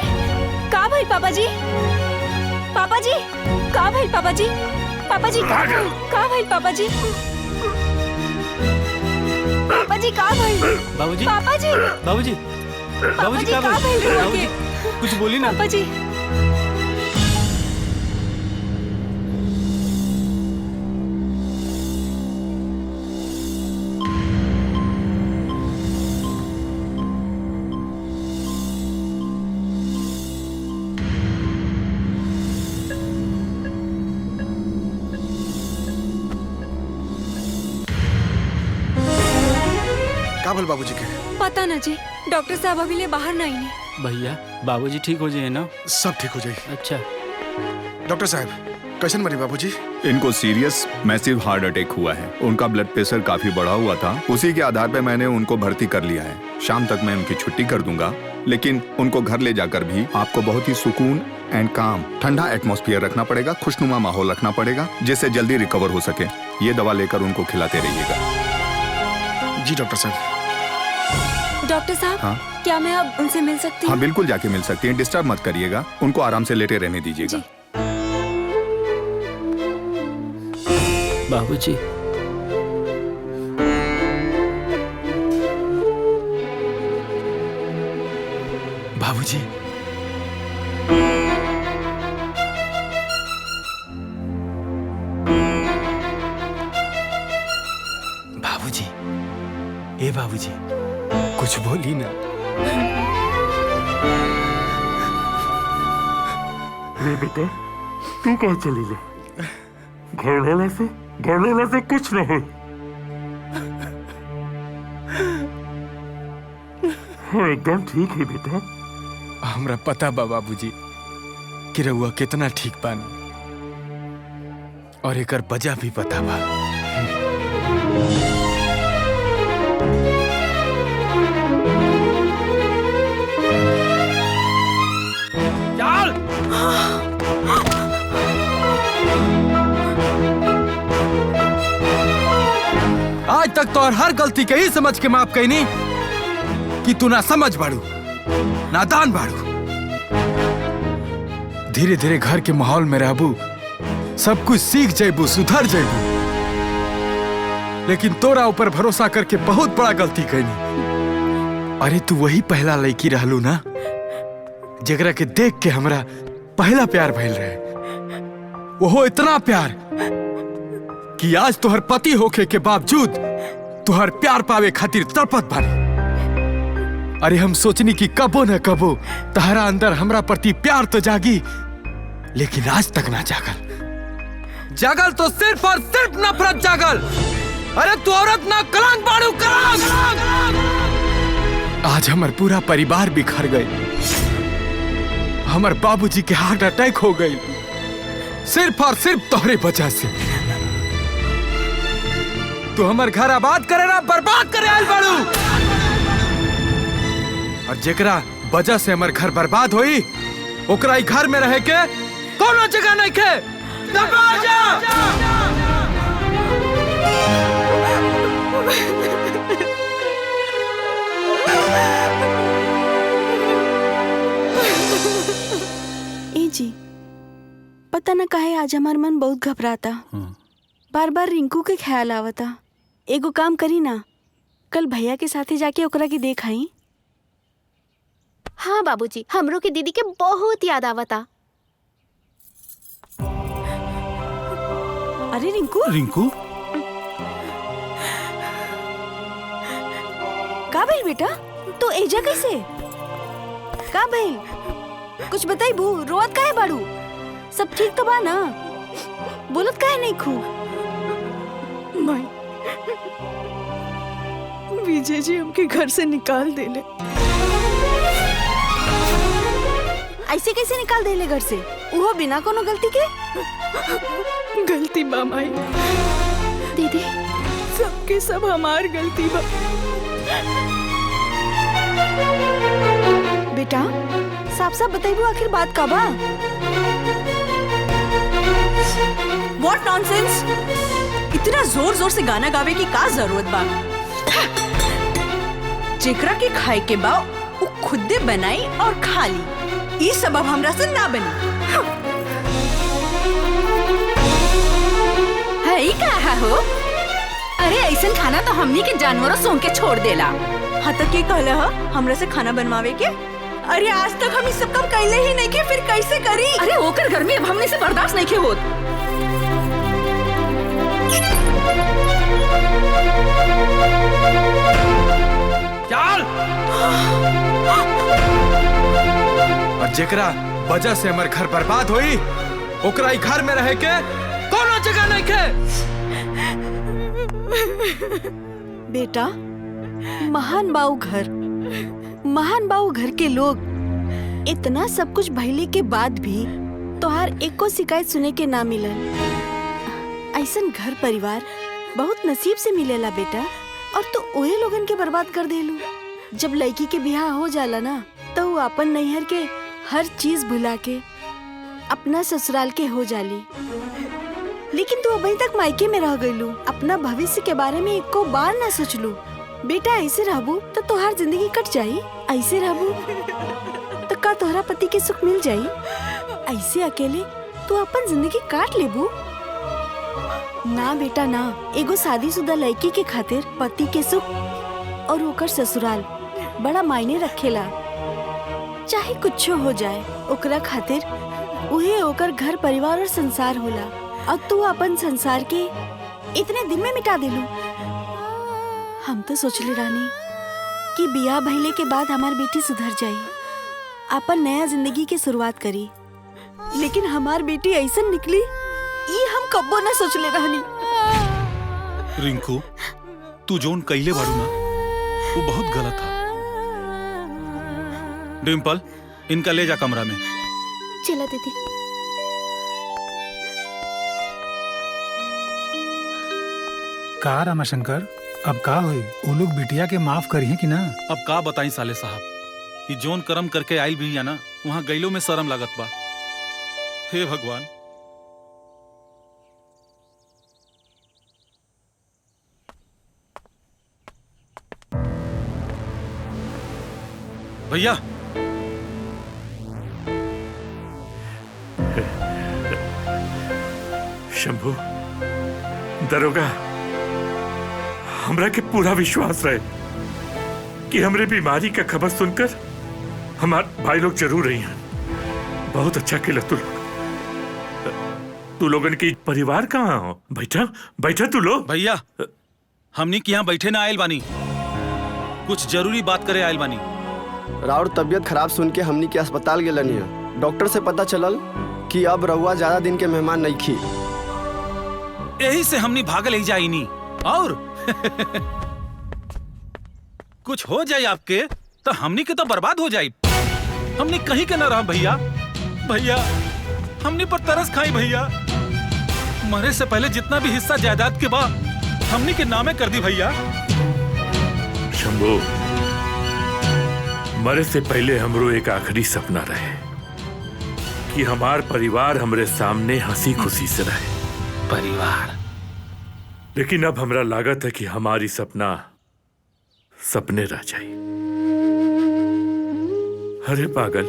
का भाई पापा जी? पापा जी, का भाई पापा जी? पापा जी, का भाई पापा जी? पापा जी, का भाई? बाबूजी, पापा जी, बाबूजी, बाबूजी क्या भाई? बाबूजी कुछ बोली ना। पापा जी। काबल बाबूजी के पता ना जी, डॉक्टर साहब अभी ले बाहर नहीं है। भैया, बाबूजी ठीक हो जाए ना? सब ठीक हो जाए। अच्छा डॉक्टर साहब, कैसन मरी बाबूजी? इनको सीरियस मैसिव हार्ट अटैक हुआ है। उनका ब्लड प्रेशर काफी बढ़ा हुआ था। उसी के आधार पे मैंने उनको भर्ती कर लिया है। शाम तक मैं उनकी छुट्टी कर दूंगा, लेकिन उनको घर ले जाकर भी आपको बहुत ही सुकून एंड काम, ठंडा एटमॉस्फेयर रखना पड़ेगा, खुशनुमा माहौल रखना पड़ेगा, जिससे जल्दी रिकवर हो सके। ये दवा लेकर उनको खिलाते रहिएगा। जी डॉक्टर साहब। डॉक्टर साहब, हाँ? क्या मैं अब उनसे मिल सकती हूँ? हाँ बिल्कुल, जाके मिल सकती हैं। डिस्टर्ब मत करिएगा, उनको आराम से लेटे रहने दीजिएगा। बाबूजी, बाबूजी, बाबूजी, ए बाबूजी, कुछ बोली ना। अरे बेटा, तू कहाँ चली जा? घर से कुछ न हो। हाँ, एकदम ठीक है बेटा। हमरा पता बा बाबूजी कि रउआ कितना ठीक बानी, और एकर वजह भी पता बा। आज तक तो हर गलती के ही समझ के माफ कईनी कि तू ना समझ बाड़ू, नादान बाड़ू। धीरे धीरे घर के माहौल में रहबू, सब कुछ सीख जाबू, सुधर जाबू। लेकिन तोरा ऊपर भरोसा करके बहुत बड़ा गलती कईनी। अरे तू वही पहला लड़की रहलू ना, जेकरा के देख के हमरा पहला प्यार भइल रहे। वो इतना प्यार कि आज तोहर पति होके के बावजूद तोहर प्यार पावे खातिर तड़पत बानी। अरे हम सोचनी कि कबो न कबो तहरा अंदर हमरा प्रति प्यार तो जागी, लेकिन आज तक ना जागल। जागल तो सिर्फ और सिर्फ नफरत जागल। अरे तू औरत ना कलंक बाड़ू, कलंक। आज हमार पूरा परिवार बिखर गए। हमार बाबूजी के हार्ट अटैक हो गई, सिर्फ और सिर्फ तोहरे वजह से। तू हमार घर आबाद करे ना बर्बाद करे आइल बाड़ू। और जेकरा वजह से हमार घर बर्बाद होई, ओकरा घर में रहे के कोनो जगह नहीं के। पता न काहे आज हमार मन बहुत घबराता। बार बार रिंकू के ख्याल आवता। एगो काम करी ना, कल भैया के साथे जाके ओकरा के देख आई। हाँ बाबूजी, हमरो के दीदी के बहुत याद आवता। अरे रिंकू, रिंकू का भइल बेटा? तू एजा कैसे? का भइल? कुछ बताई बू, रोवत काहे बाड़ू? सब ठीक तो बा ना? बोलत काहे नहीं खू? माई, विजय जी हमके घर से निकाल देले। ऐसे कैसे निकाल देले घर से? वो बिना कोनो गलती के? गलती बा माई। दीदी, सबके सब हमार गलती बा। बेटा साफ साफ बताइबू आखिर बात का बा? What nonsense! इतना जोर जोर से गाना गावे की का जरूरत बा? जेकरा के खाए के बा वो खुदे बनाई और खा ली। ये सबब हमरा से ना बनी। है ही कहा हो? अरे ऐसा खाना तो हमनी के जानवरों सोंग के छोड़ देला। हाँ तो के कहला हा हमरा से खाना बनवावे के? अरे आज तक हम इस सब काम कैले ही नहीं के, फिर कैसे करी? अरे ओकर घर में अब हमने से बर्दाश्त नहीं के होत। चल। और जेकरा वजह से हमार घर बर्बाद हुई, ओकरा ई घर में रहे के कोनो जगह नहीं के। बेटा महान बाऊ घर के लोग इतना सब कुछ भइले के बाद भी तोहार एको शिकायत सुने के ना मिलल। ऐसन घर परिवार बहुत नसीब से मिलेला बेटा, और तू ओहे लोगन के बर्बाद कर देलू। जब लड़की के बियाह हो जाला ना तो वो अपन नैहर के हर चीज भुला के अपना ससुराल के हो जाली। लेकिन तू अभी तक मायके में रह गईलू, अपना भविष्य के बारे में एको बार ना सोचलू। बेटा ऐसे रहबू तो तोहार जिंदगी कट जाई। ऐसे रहबू तो का तोहरा पति के सुख मिल जाई? ऐसे अकेले तू अपन जिंदगी काट लेबू? ना बेटा ना, एगो शादीशुदा लड़की के खातिर पति के सुख और ओकर ससुराल बड़ा मायने रखेला। चाहे कुछ हो जाए ओकरा खातिर उहे ओकर घर परिवार और संसार होला, और तू अपन संसार के इतने दिन में मिटा देलू। हम तो सोचले रानी कि बियाह भइले के बाद हमार बेटी सुधर जाई, अपन नया जिंदगी की शुरुआत करी। लेकिन हमार बेटी ऐसा निकली ये हम कब्बो ना सोचले रहनी। रिंकू, तू जोन कैले बाड़ू ना वो बहुत गलत था। डिम्पल, इनका ले जा कमरा में। चला दीदी। का रमाशंकर, अब का हुई? वो लोग बिटिया के माफ करी है कि ना? अब का बताई साले साहब, ये जोन कर्म करके आयल भी है ना, वहाँ गईलो में शर्म लागत बा। हे भगवान। भैया, शंभू, दरोगा, हमरा के पूरा विश्वास रहे कि हमरे बीमारी का खबर सुनकर हमारे भाई लोग जरूर रही हैं। बहुत अच्छा किया तू लोगन की परिवार कहाँ हो? बैठा बैठा तू लोग। भैया, हमनी के यहाँ बैठे ना आयल बानी, कुछ जरूरी बात करे आयल बानी। राउर तबीयत खराब सुन के हमनी के अस्पताल गेलनी है। डॉक्टर से पता चलल कि अब रउआ ज्यादा दिन के मेहमान नहीं खी। यही से हमनी भागल ही जाई नी। और कुछ हो जाए आपके तो हमनी के तो बर्बाद हो जाए। हमनी कहीं के न रहा भैया। भैया, हमनी पर तरस खाई भैया। मरे से पहले जितना भी हिस्सा जायदाद के बाद हमनी के नामे कर दी भैया। शंभू, मरे से पहले हमरो एक आखिरी सपना रहे कि हमार परिवार हमरे सामने हंसी खुशी से रहे। परिवार। लेकिन अब हमरा लागत है कि हमारी सपना सपने रह जाए। अरे पागल,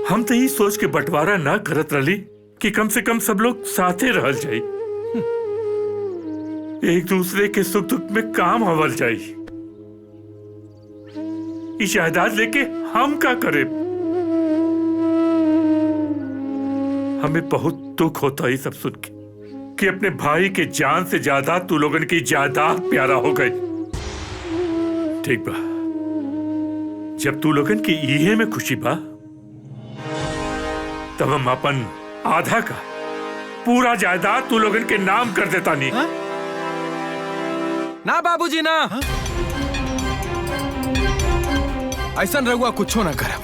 हम तो ये सोच के बंटवारा ना करत रही कि कम से कम सब लोग साथे रहल जाई, एक दूसरे के सुख दुख में काम आवल जाई। ये जायदाद लेके हम क्या करें? हमें बहुत दुख होता है सब सुन के कि अपने भाई के जान से ज्यादा तू लोगन की जायदाद प्यारा हो गई। ठीक बा, जब तू लोगन की इहे में खुशी बा तब हम अपन आधा का पूरा जायदाद तू लोगन के नाम कर देता नहीं। ना बाबूजी ना, ऐसा रहुआ कुछो ना करब।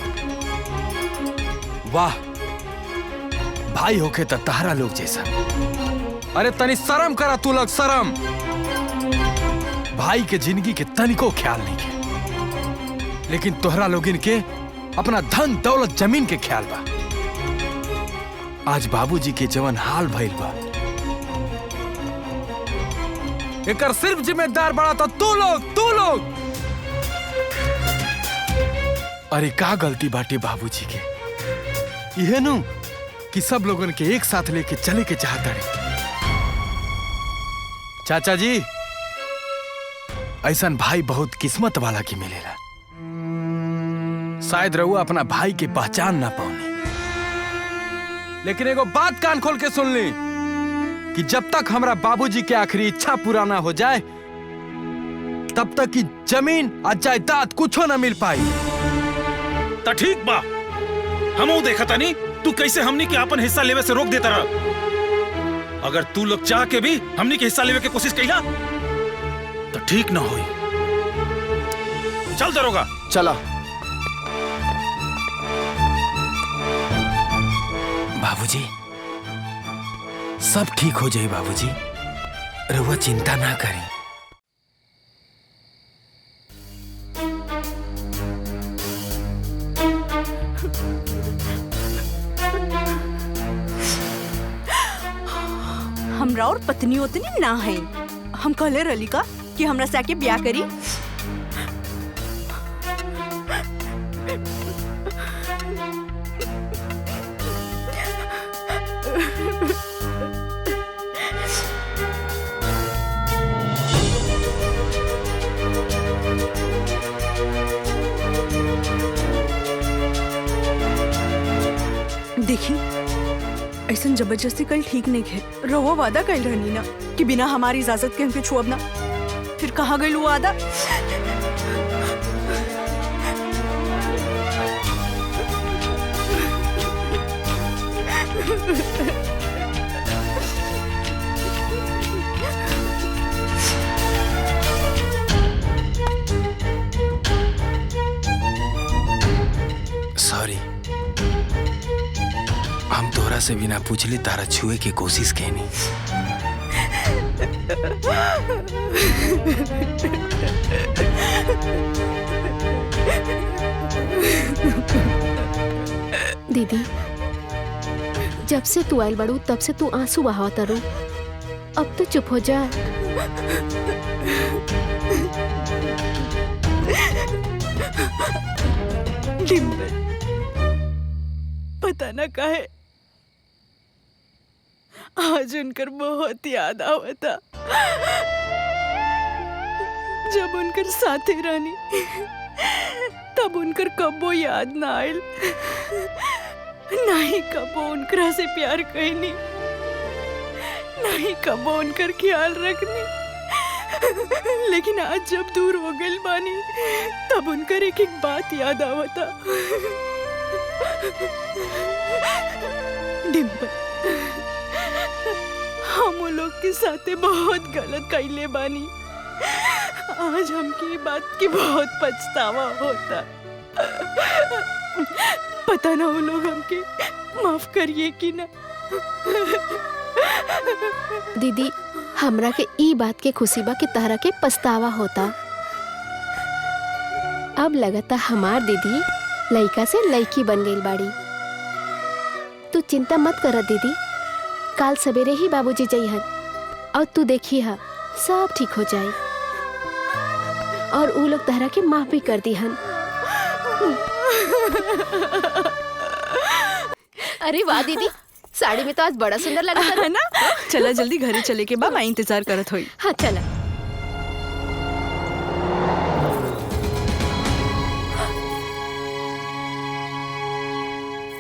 वाह, भाई होके त तारा लोग जैसा। अरे तनी शर्म करा तू लोग, शर्म। भाई के जिंदगी के तनिको ख्याल नहीं के, लेकिन तोहरा लोगिन के अपना धन दौलत जमीन के ख्याल बा। आज बाबूजी के जवन हाल भइल बा, एकर सिर्फ जिम्मेदार बड़ा तो तू लोग। अरे का गलती बाटे बाबूजी के, यह नु कि सब लोगन के एक साथ लेके चले के चाहता रहे। चाचा जी, ऐसा भाई बहुत किस्मत वाला की मिलेला। शायद रहुआ अपना भाई की पहचान ना पाऊनी, लेकिन एगो बात कान खोल के सुन ली कि जब तक हमरा बाबूजी के आखिरी इच्छा पूरा ना हो जाए तब तक की जमीन और जायदाद कुछो ना मिल पाई। ता ठीक बा, हमो देखा तानी तू कैसे हमनी के अपन हिस्सा लेवे से रोक देता रहा। अगर तू लोग चाह के भी हमनी के हिस्सा लेवे के कोशिश कईला तो ठीक ना होई। चल दरोगा, चला। बाबूजी, सब ठीक हो जाए बाबूजी, रहुआ चिंता ना करें। हमरा और पत्नी उतनी ना है। हम कहले रली का कि हमरा से आके ब्याह करी। देखी, ऐसा जबरदस्ती कल ठीक नहीं है। रहुआ वादा कल रहनी ना कि बिना हमारी इजाजत के हमके छुअब ना। फिर कहाँ गई वो वादा? सॉरी, हम तोरा से बिना पूछले तारा छुए की कोशिश कैनी। दीदी, जब से तू आयल बड़ू तब से तू आंसू बहावता रो। अब तो चुप हो जा। पता ना काहे आज उनकर बहुत याद आवता। जब उनकर साथे रहनी तब उनकर कबो याद ना आयल, ना ही कबो उनकरा से प्यार कहनी, ना ही कबो उनकर ख्याल रखनी। लेकिन आज जब दूर हो गइल बानी तब उनकर एक एक बात याद आवता। डिम्पल, हम लोग के साथे बहुत गलत कइले बानी। आज हमकी ये बात की बहुत पछतावा होता। पता ना वो लोग हमके माफ करिए कि ना। दीदी, हमरा के ई बात के खुशी बा कि तहरा के पछतावा होता। अब लगता हमार दीदी लइका से लइकी बन गई बाड़ी। तू चिंता मत कर दीदी, काल सवेरे ही बाबूजी जइहन और तू देखी हा सब ठीक हो जाए और उ लोग तहरा के माफ भी कर दीहन। अरे वाह दीदी, साड़ी में तो आज बड़ा सुंदर लगा है ना? चला जल्दी घरे चले के बा, मैं इंतजार करत होई। हाँ चला।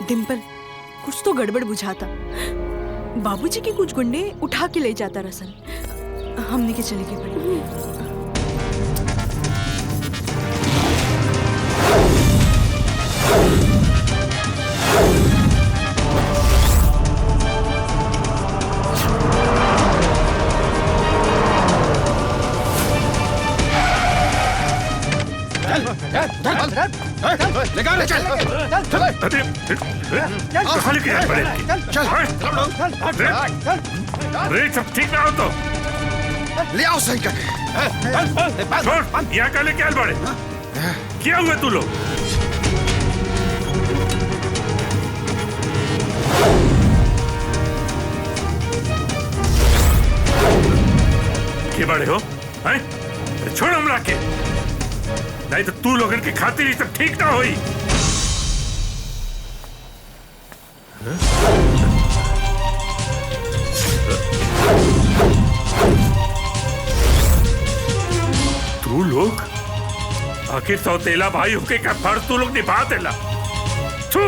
डिम्पल, कुछ तो गड़बड़ बुझाता। बाबूजी के कुछ गुंडे उठा के ले जाता रसन। हमने के चले के पड़ी। सब ठीक ना हो तो ले आओ सही कर। यहाँ का लेके आए बड़े क्या हुए तू लोग? के बड़े हो हैं? छोड़ हमरा के, नहीं तो तू लोगन की खातिर ही सब ठीक ना होई। तू लोग आखिर सौतेला भाई होके क्या फर्ज तू लोग निभा देला? तू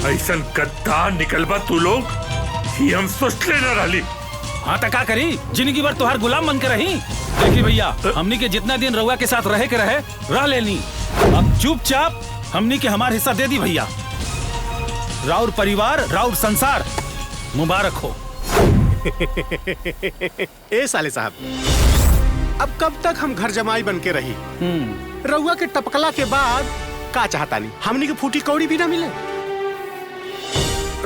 ऐसन गद्दार निकलबा तू लोग ही हम सोचले न रही। हाँ तो का करी, जिंदगी भर तुहार गुलाम बन के रही। देखी भैया, हमनी के जितना दिन रउआ के साथ रहे के रहे रह लेनी। अब चुपचाप हमनी के हमार हिस्सा दे दी भैया। राउर परिवार, राउर संसार मुबारक हो। ए साले साहब, अब कब तक हम घर जमाई बन के रही? रउआ के टपकला के बाद का चाहता नहीं हमनी के फूटी कौड़ी भी ना मिले।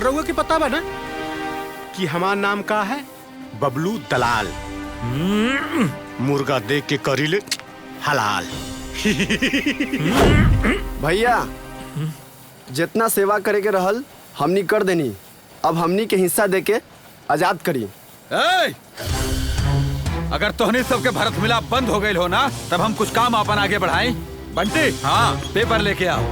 रउआ के पता बा ना कि हमार नाम का है? बबलू दलाल। मुर्गा देख के करीले हलाल। भैया, जितना सेवा करे के रहल हमनी कर देनी। अब हमनी के हिस्सा दे के आजाद करी। अगर तोहनी सबके भरत मिलाप बंद हो गई हो ना, तब हम कुछ काम अपन आगे बढ़ाई। बंटी, हाँ पेपर लेके आओ।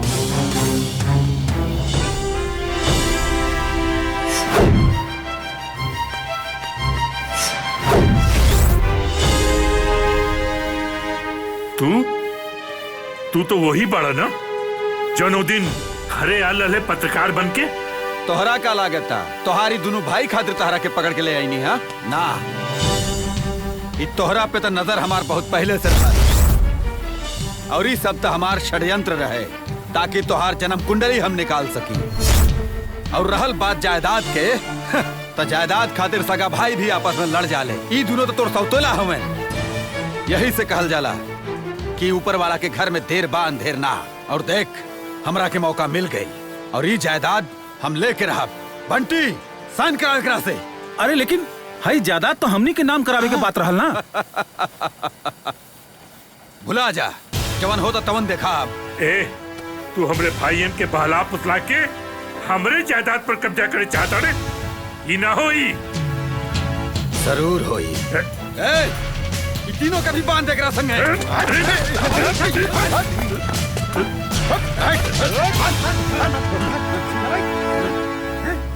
तू तो वही बड़ा ना जो दिन घरे आल रहे पत्रकार बन के। तोहरा का लागत था? तोहारी दोनों भाई खातिर तोहरा के पकड़ के ले आई नहीं? हाँ ना, ये तोहरा पे तो नजर हमार बहुत पहले से था, और ये सब तो हमार षड्यंत्र रहे ताकि तोहार जन्म कुंडली हम निकाल सकी। और रहल बात जायदाद के, तो जायदाद खातिर सगा भाई भी आपस में लड़ जाले। ये दोनों तो तोर सौतेला हमें। यही से कहल जाला कि ऊपर वाला के घर में देर बा अंधेर ना। और देख, हमरा के मौका मिल गई और ये जायदाद हम लेके रहा। बंटी, साइन करा एकरा से। अरे लेकिन हाई जायदाद तो हमनी के नाम करावे के बात रहल ना। भुला जा, जवन होता तवन देखा। ए, तू हमरे भाईयन के बहला पुतला के हमरे जायदाद पर कब्जा करे चाहता रे? ये ना होई। जरूर होई। तीनों का भी बांध देख रहा संगे।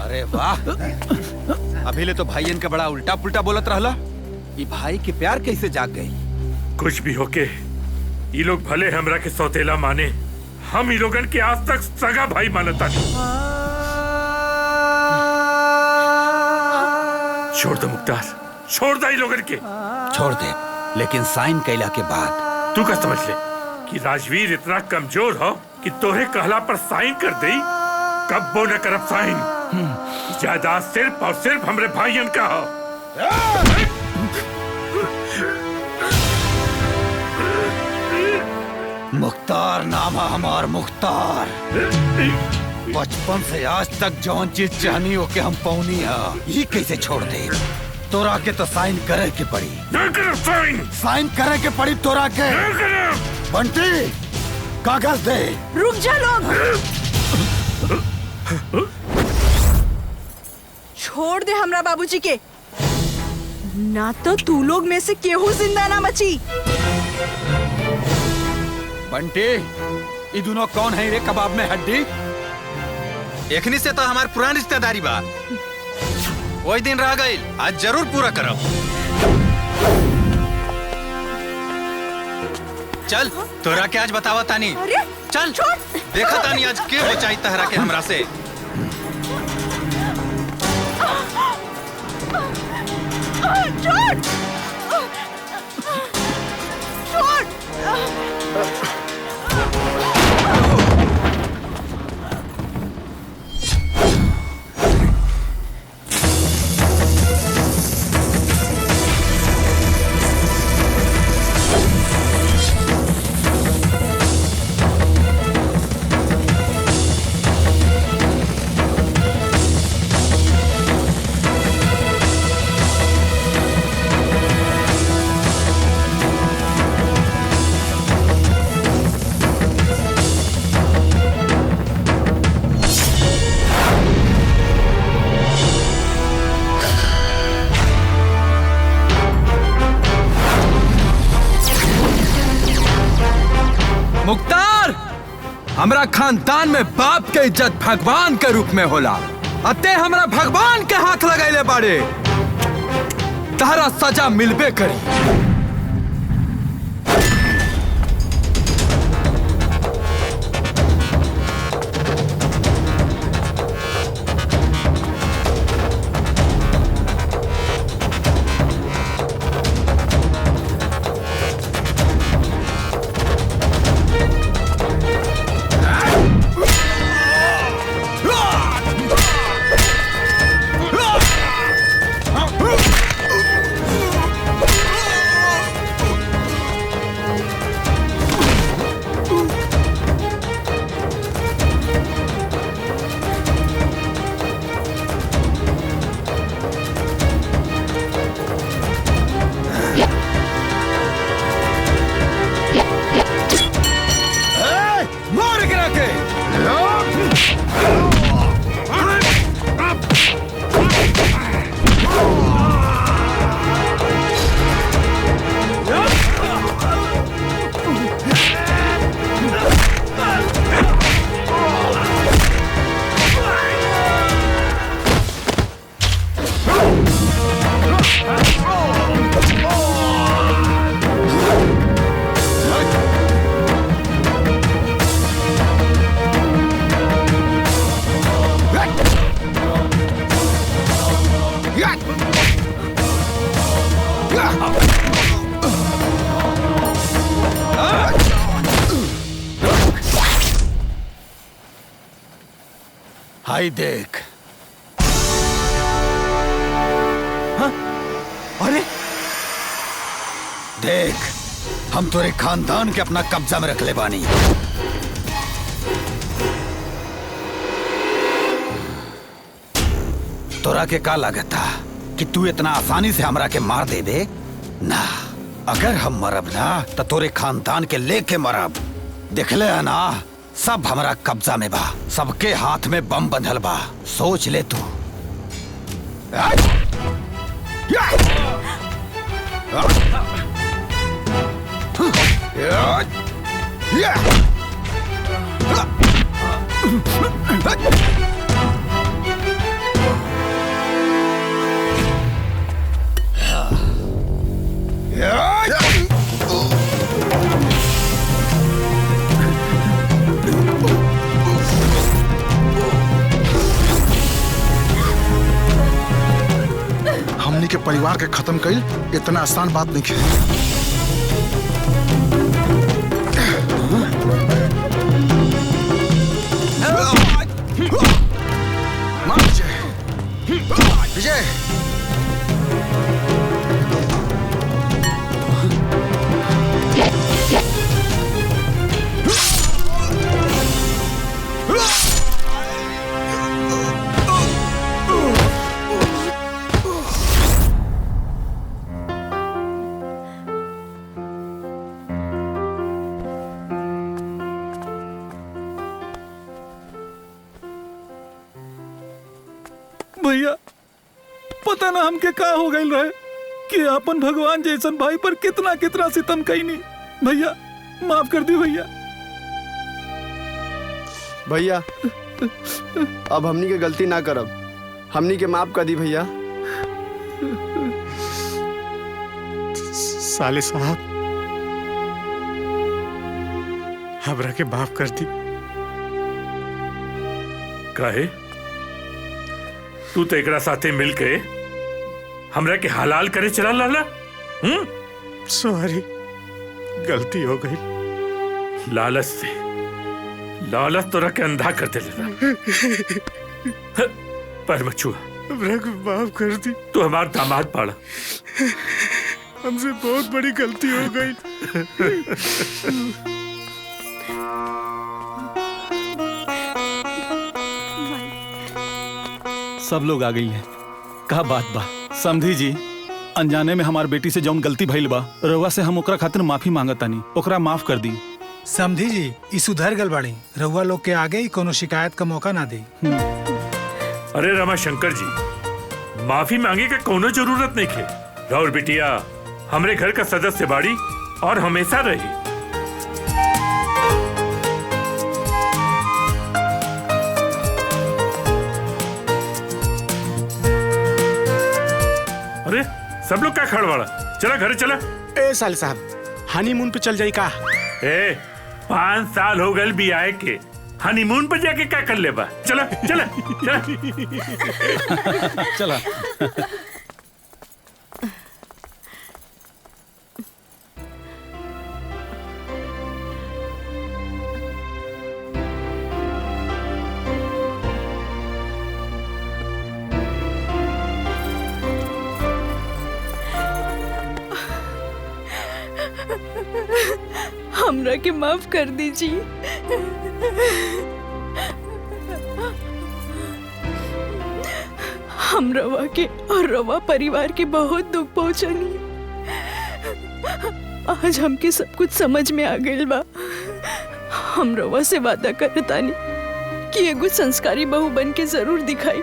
अरे वाह, अभी ले तो भाईयन का बड़ा उल्टा पुल्टा बोलत रहला। ये भाई के प्यार कैसे जाग गई? कुछ भी होके ये लोग भले हमरा के सौतेला माने, हम ये लोगन के आज तक सगा भाई मानता नहीं। छोड़ दो मुख्तार, छोड़ दो ये लोगन के। छोड़ दे, लेकिन साइन कैला के बाद। तू क्या समझ ले कि राजवीर इतना कमजोर हो कि तोहे कहला पर साइन कर दे? कब वो न करब साइन। जायदाद सिर्फ और सिर्फ हमरे भाईयन का हो। मुख्तार नाम है हमार, मुख्तार। बचपन से आज तक जौन चीज चाहनी हो के हम पौनी है, ये कैसे छोड़ दे? तोरा के तो साइन करे के पड़ी। साइन करे के पड़ी तोरा के। बंटी, कागज दे। रुक जा लोग, छोड़ दे हमरा बाबूजी के, ना तो तू लोग में से केहू जिंदा ना बची। बंटी, ये दोनों कौन है रे कबाब में हड्डी? एखनी से तो हमार पुरान रिश्तेदारी बा। वही दिन रह गई, आज जरूर पूरा करब। चल तोरा के आज बतावा तानी। चल देखा तानी आज के बचाई तहरा के हमरा से। मुख्तार, हमरा खानदान में बाप के इज्जत भगवान के रूप में होला। अते हमरा भगवान के हाथ लगैले बाड़े, तहरा सजा मिलबे करी। हाय देख। हाँ? अरे देख, हम तोरे खानदान के अपना कब्जा में रख ले बानी। तोरा के का लागत था कि तू इतना आसानी से हमरा के मार देबे? ना, अगर हम मरब ना तो तोरे खानदान के लेके मरब। देखले है ना, सब हमरा कब्जा में बा, सबके हाथ में बम बंधल बा। सोच ले तू। हमनी के परिवार के खत्म कईल इतना आसान बात नहीं है। विजय, भैया पता ना हमके का हो गई रहे कि अपन भगवान जैसन भाई पर कितना कितना सितम कईनी। भैया माफ कर दी भैया। भैया अब हमनी के गलती ना करब, हमनी के माफ कर दी भैया। साले साहब हमरा के माफ कर दी। काहे तू तो एकरा साथे मिल के हमरा के हलाल करे चला लाला। सॉरी, गलती हो गई। लालच तो रख के अंधा कर दे लेना। पर मछुआ हमरा को माफ कर दी। तू हमारा दामाद पाड़ा, हमसे बहुत बड़ी गलती हो गई। सब लोग आ गई हैं। का बात बा समझी जी, अनजाने में हमार बेटी से जौन गलती भइल बा, रउआ से हम ओकरा खातिर माफी मांगतानी, ओकरा माफ कर दी। समझी जी ई सुधर गल बाड़ी, रउआ लोग के आगे ही कोनो शिकायत का मौका ना दे। अरे रमाशंकर जी, माफी मांगे का कोनो जरूरत नहीं है। राउर बिटिया हमरे घर का सदस्य बाड़ी और हमेशा रही। अरे सब लोग क्या खड़वाड़ा, चला घर चला। ए साले साहब, हनीमून पे चल जाई का? 5 साल हो गए बियाह के, हनीमून पर जाके क्या कर ले बा? चला चला चला चला। हमरा के माफ कर दीजिए। हम रवा के और रवा परिवार के बहुत दुख पहुंचनी। आज हमके सब कुछ समझ में आ गइल बा। हम रवा से वादा करतानी कि एगो संस्कारी बहू बन के जरूर दिखाई।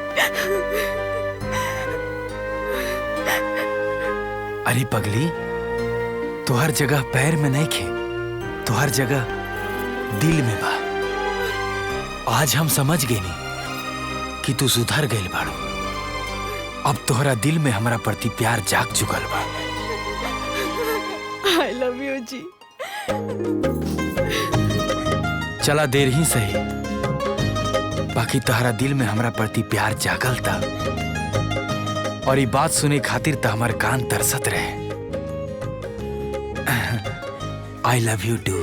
अरे पगली, तो हर जगह पैर में नहीं खे, तो हर जगह दिल में बा। आज हम समझ गए नी कि तू सुधर गइल बाड़ू। अब तोहरा दिल में हमारा प्रति प्यार जाग चुकल बा। आई लव यू जी। चला देर ही सही, बाकी तोहरा दिल में हमारा प्रति प्यार जागल था। और ये बात सुने खातिर तो हमार कान तरसत रहे। I love you two.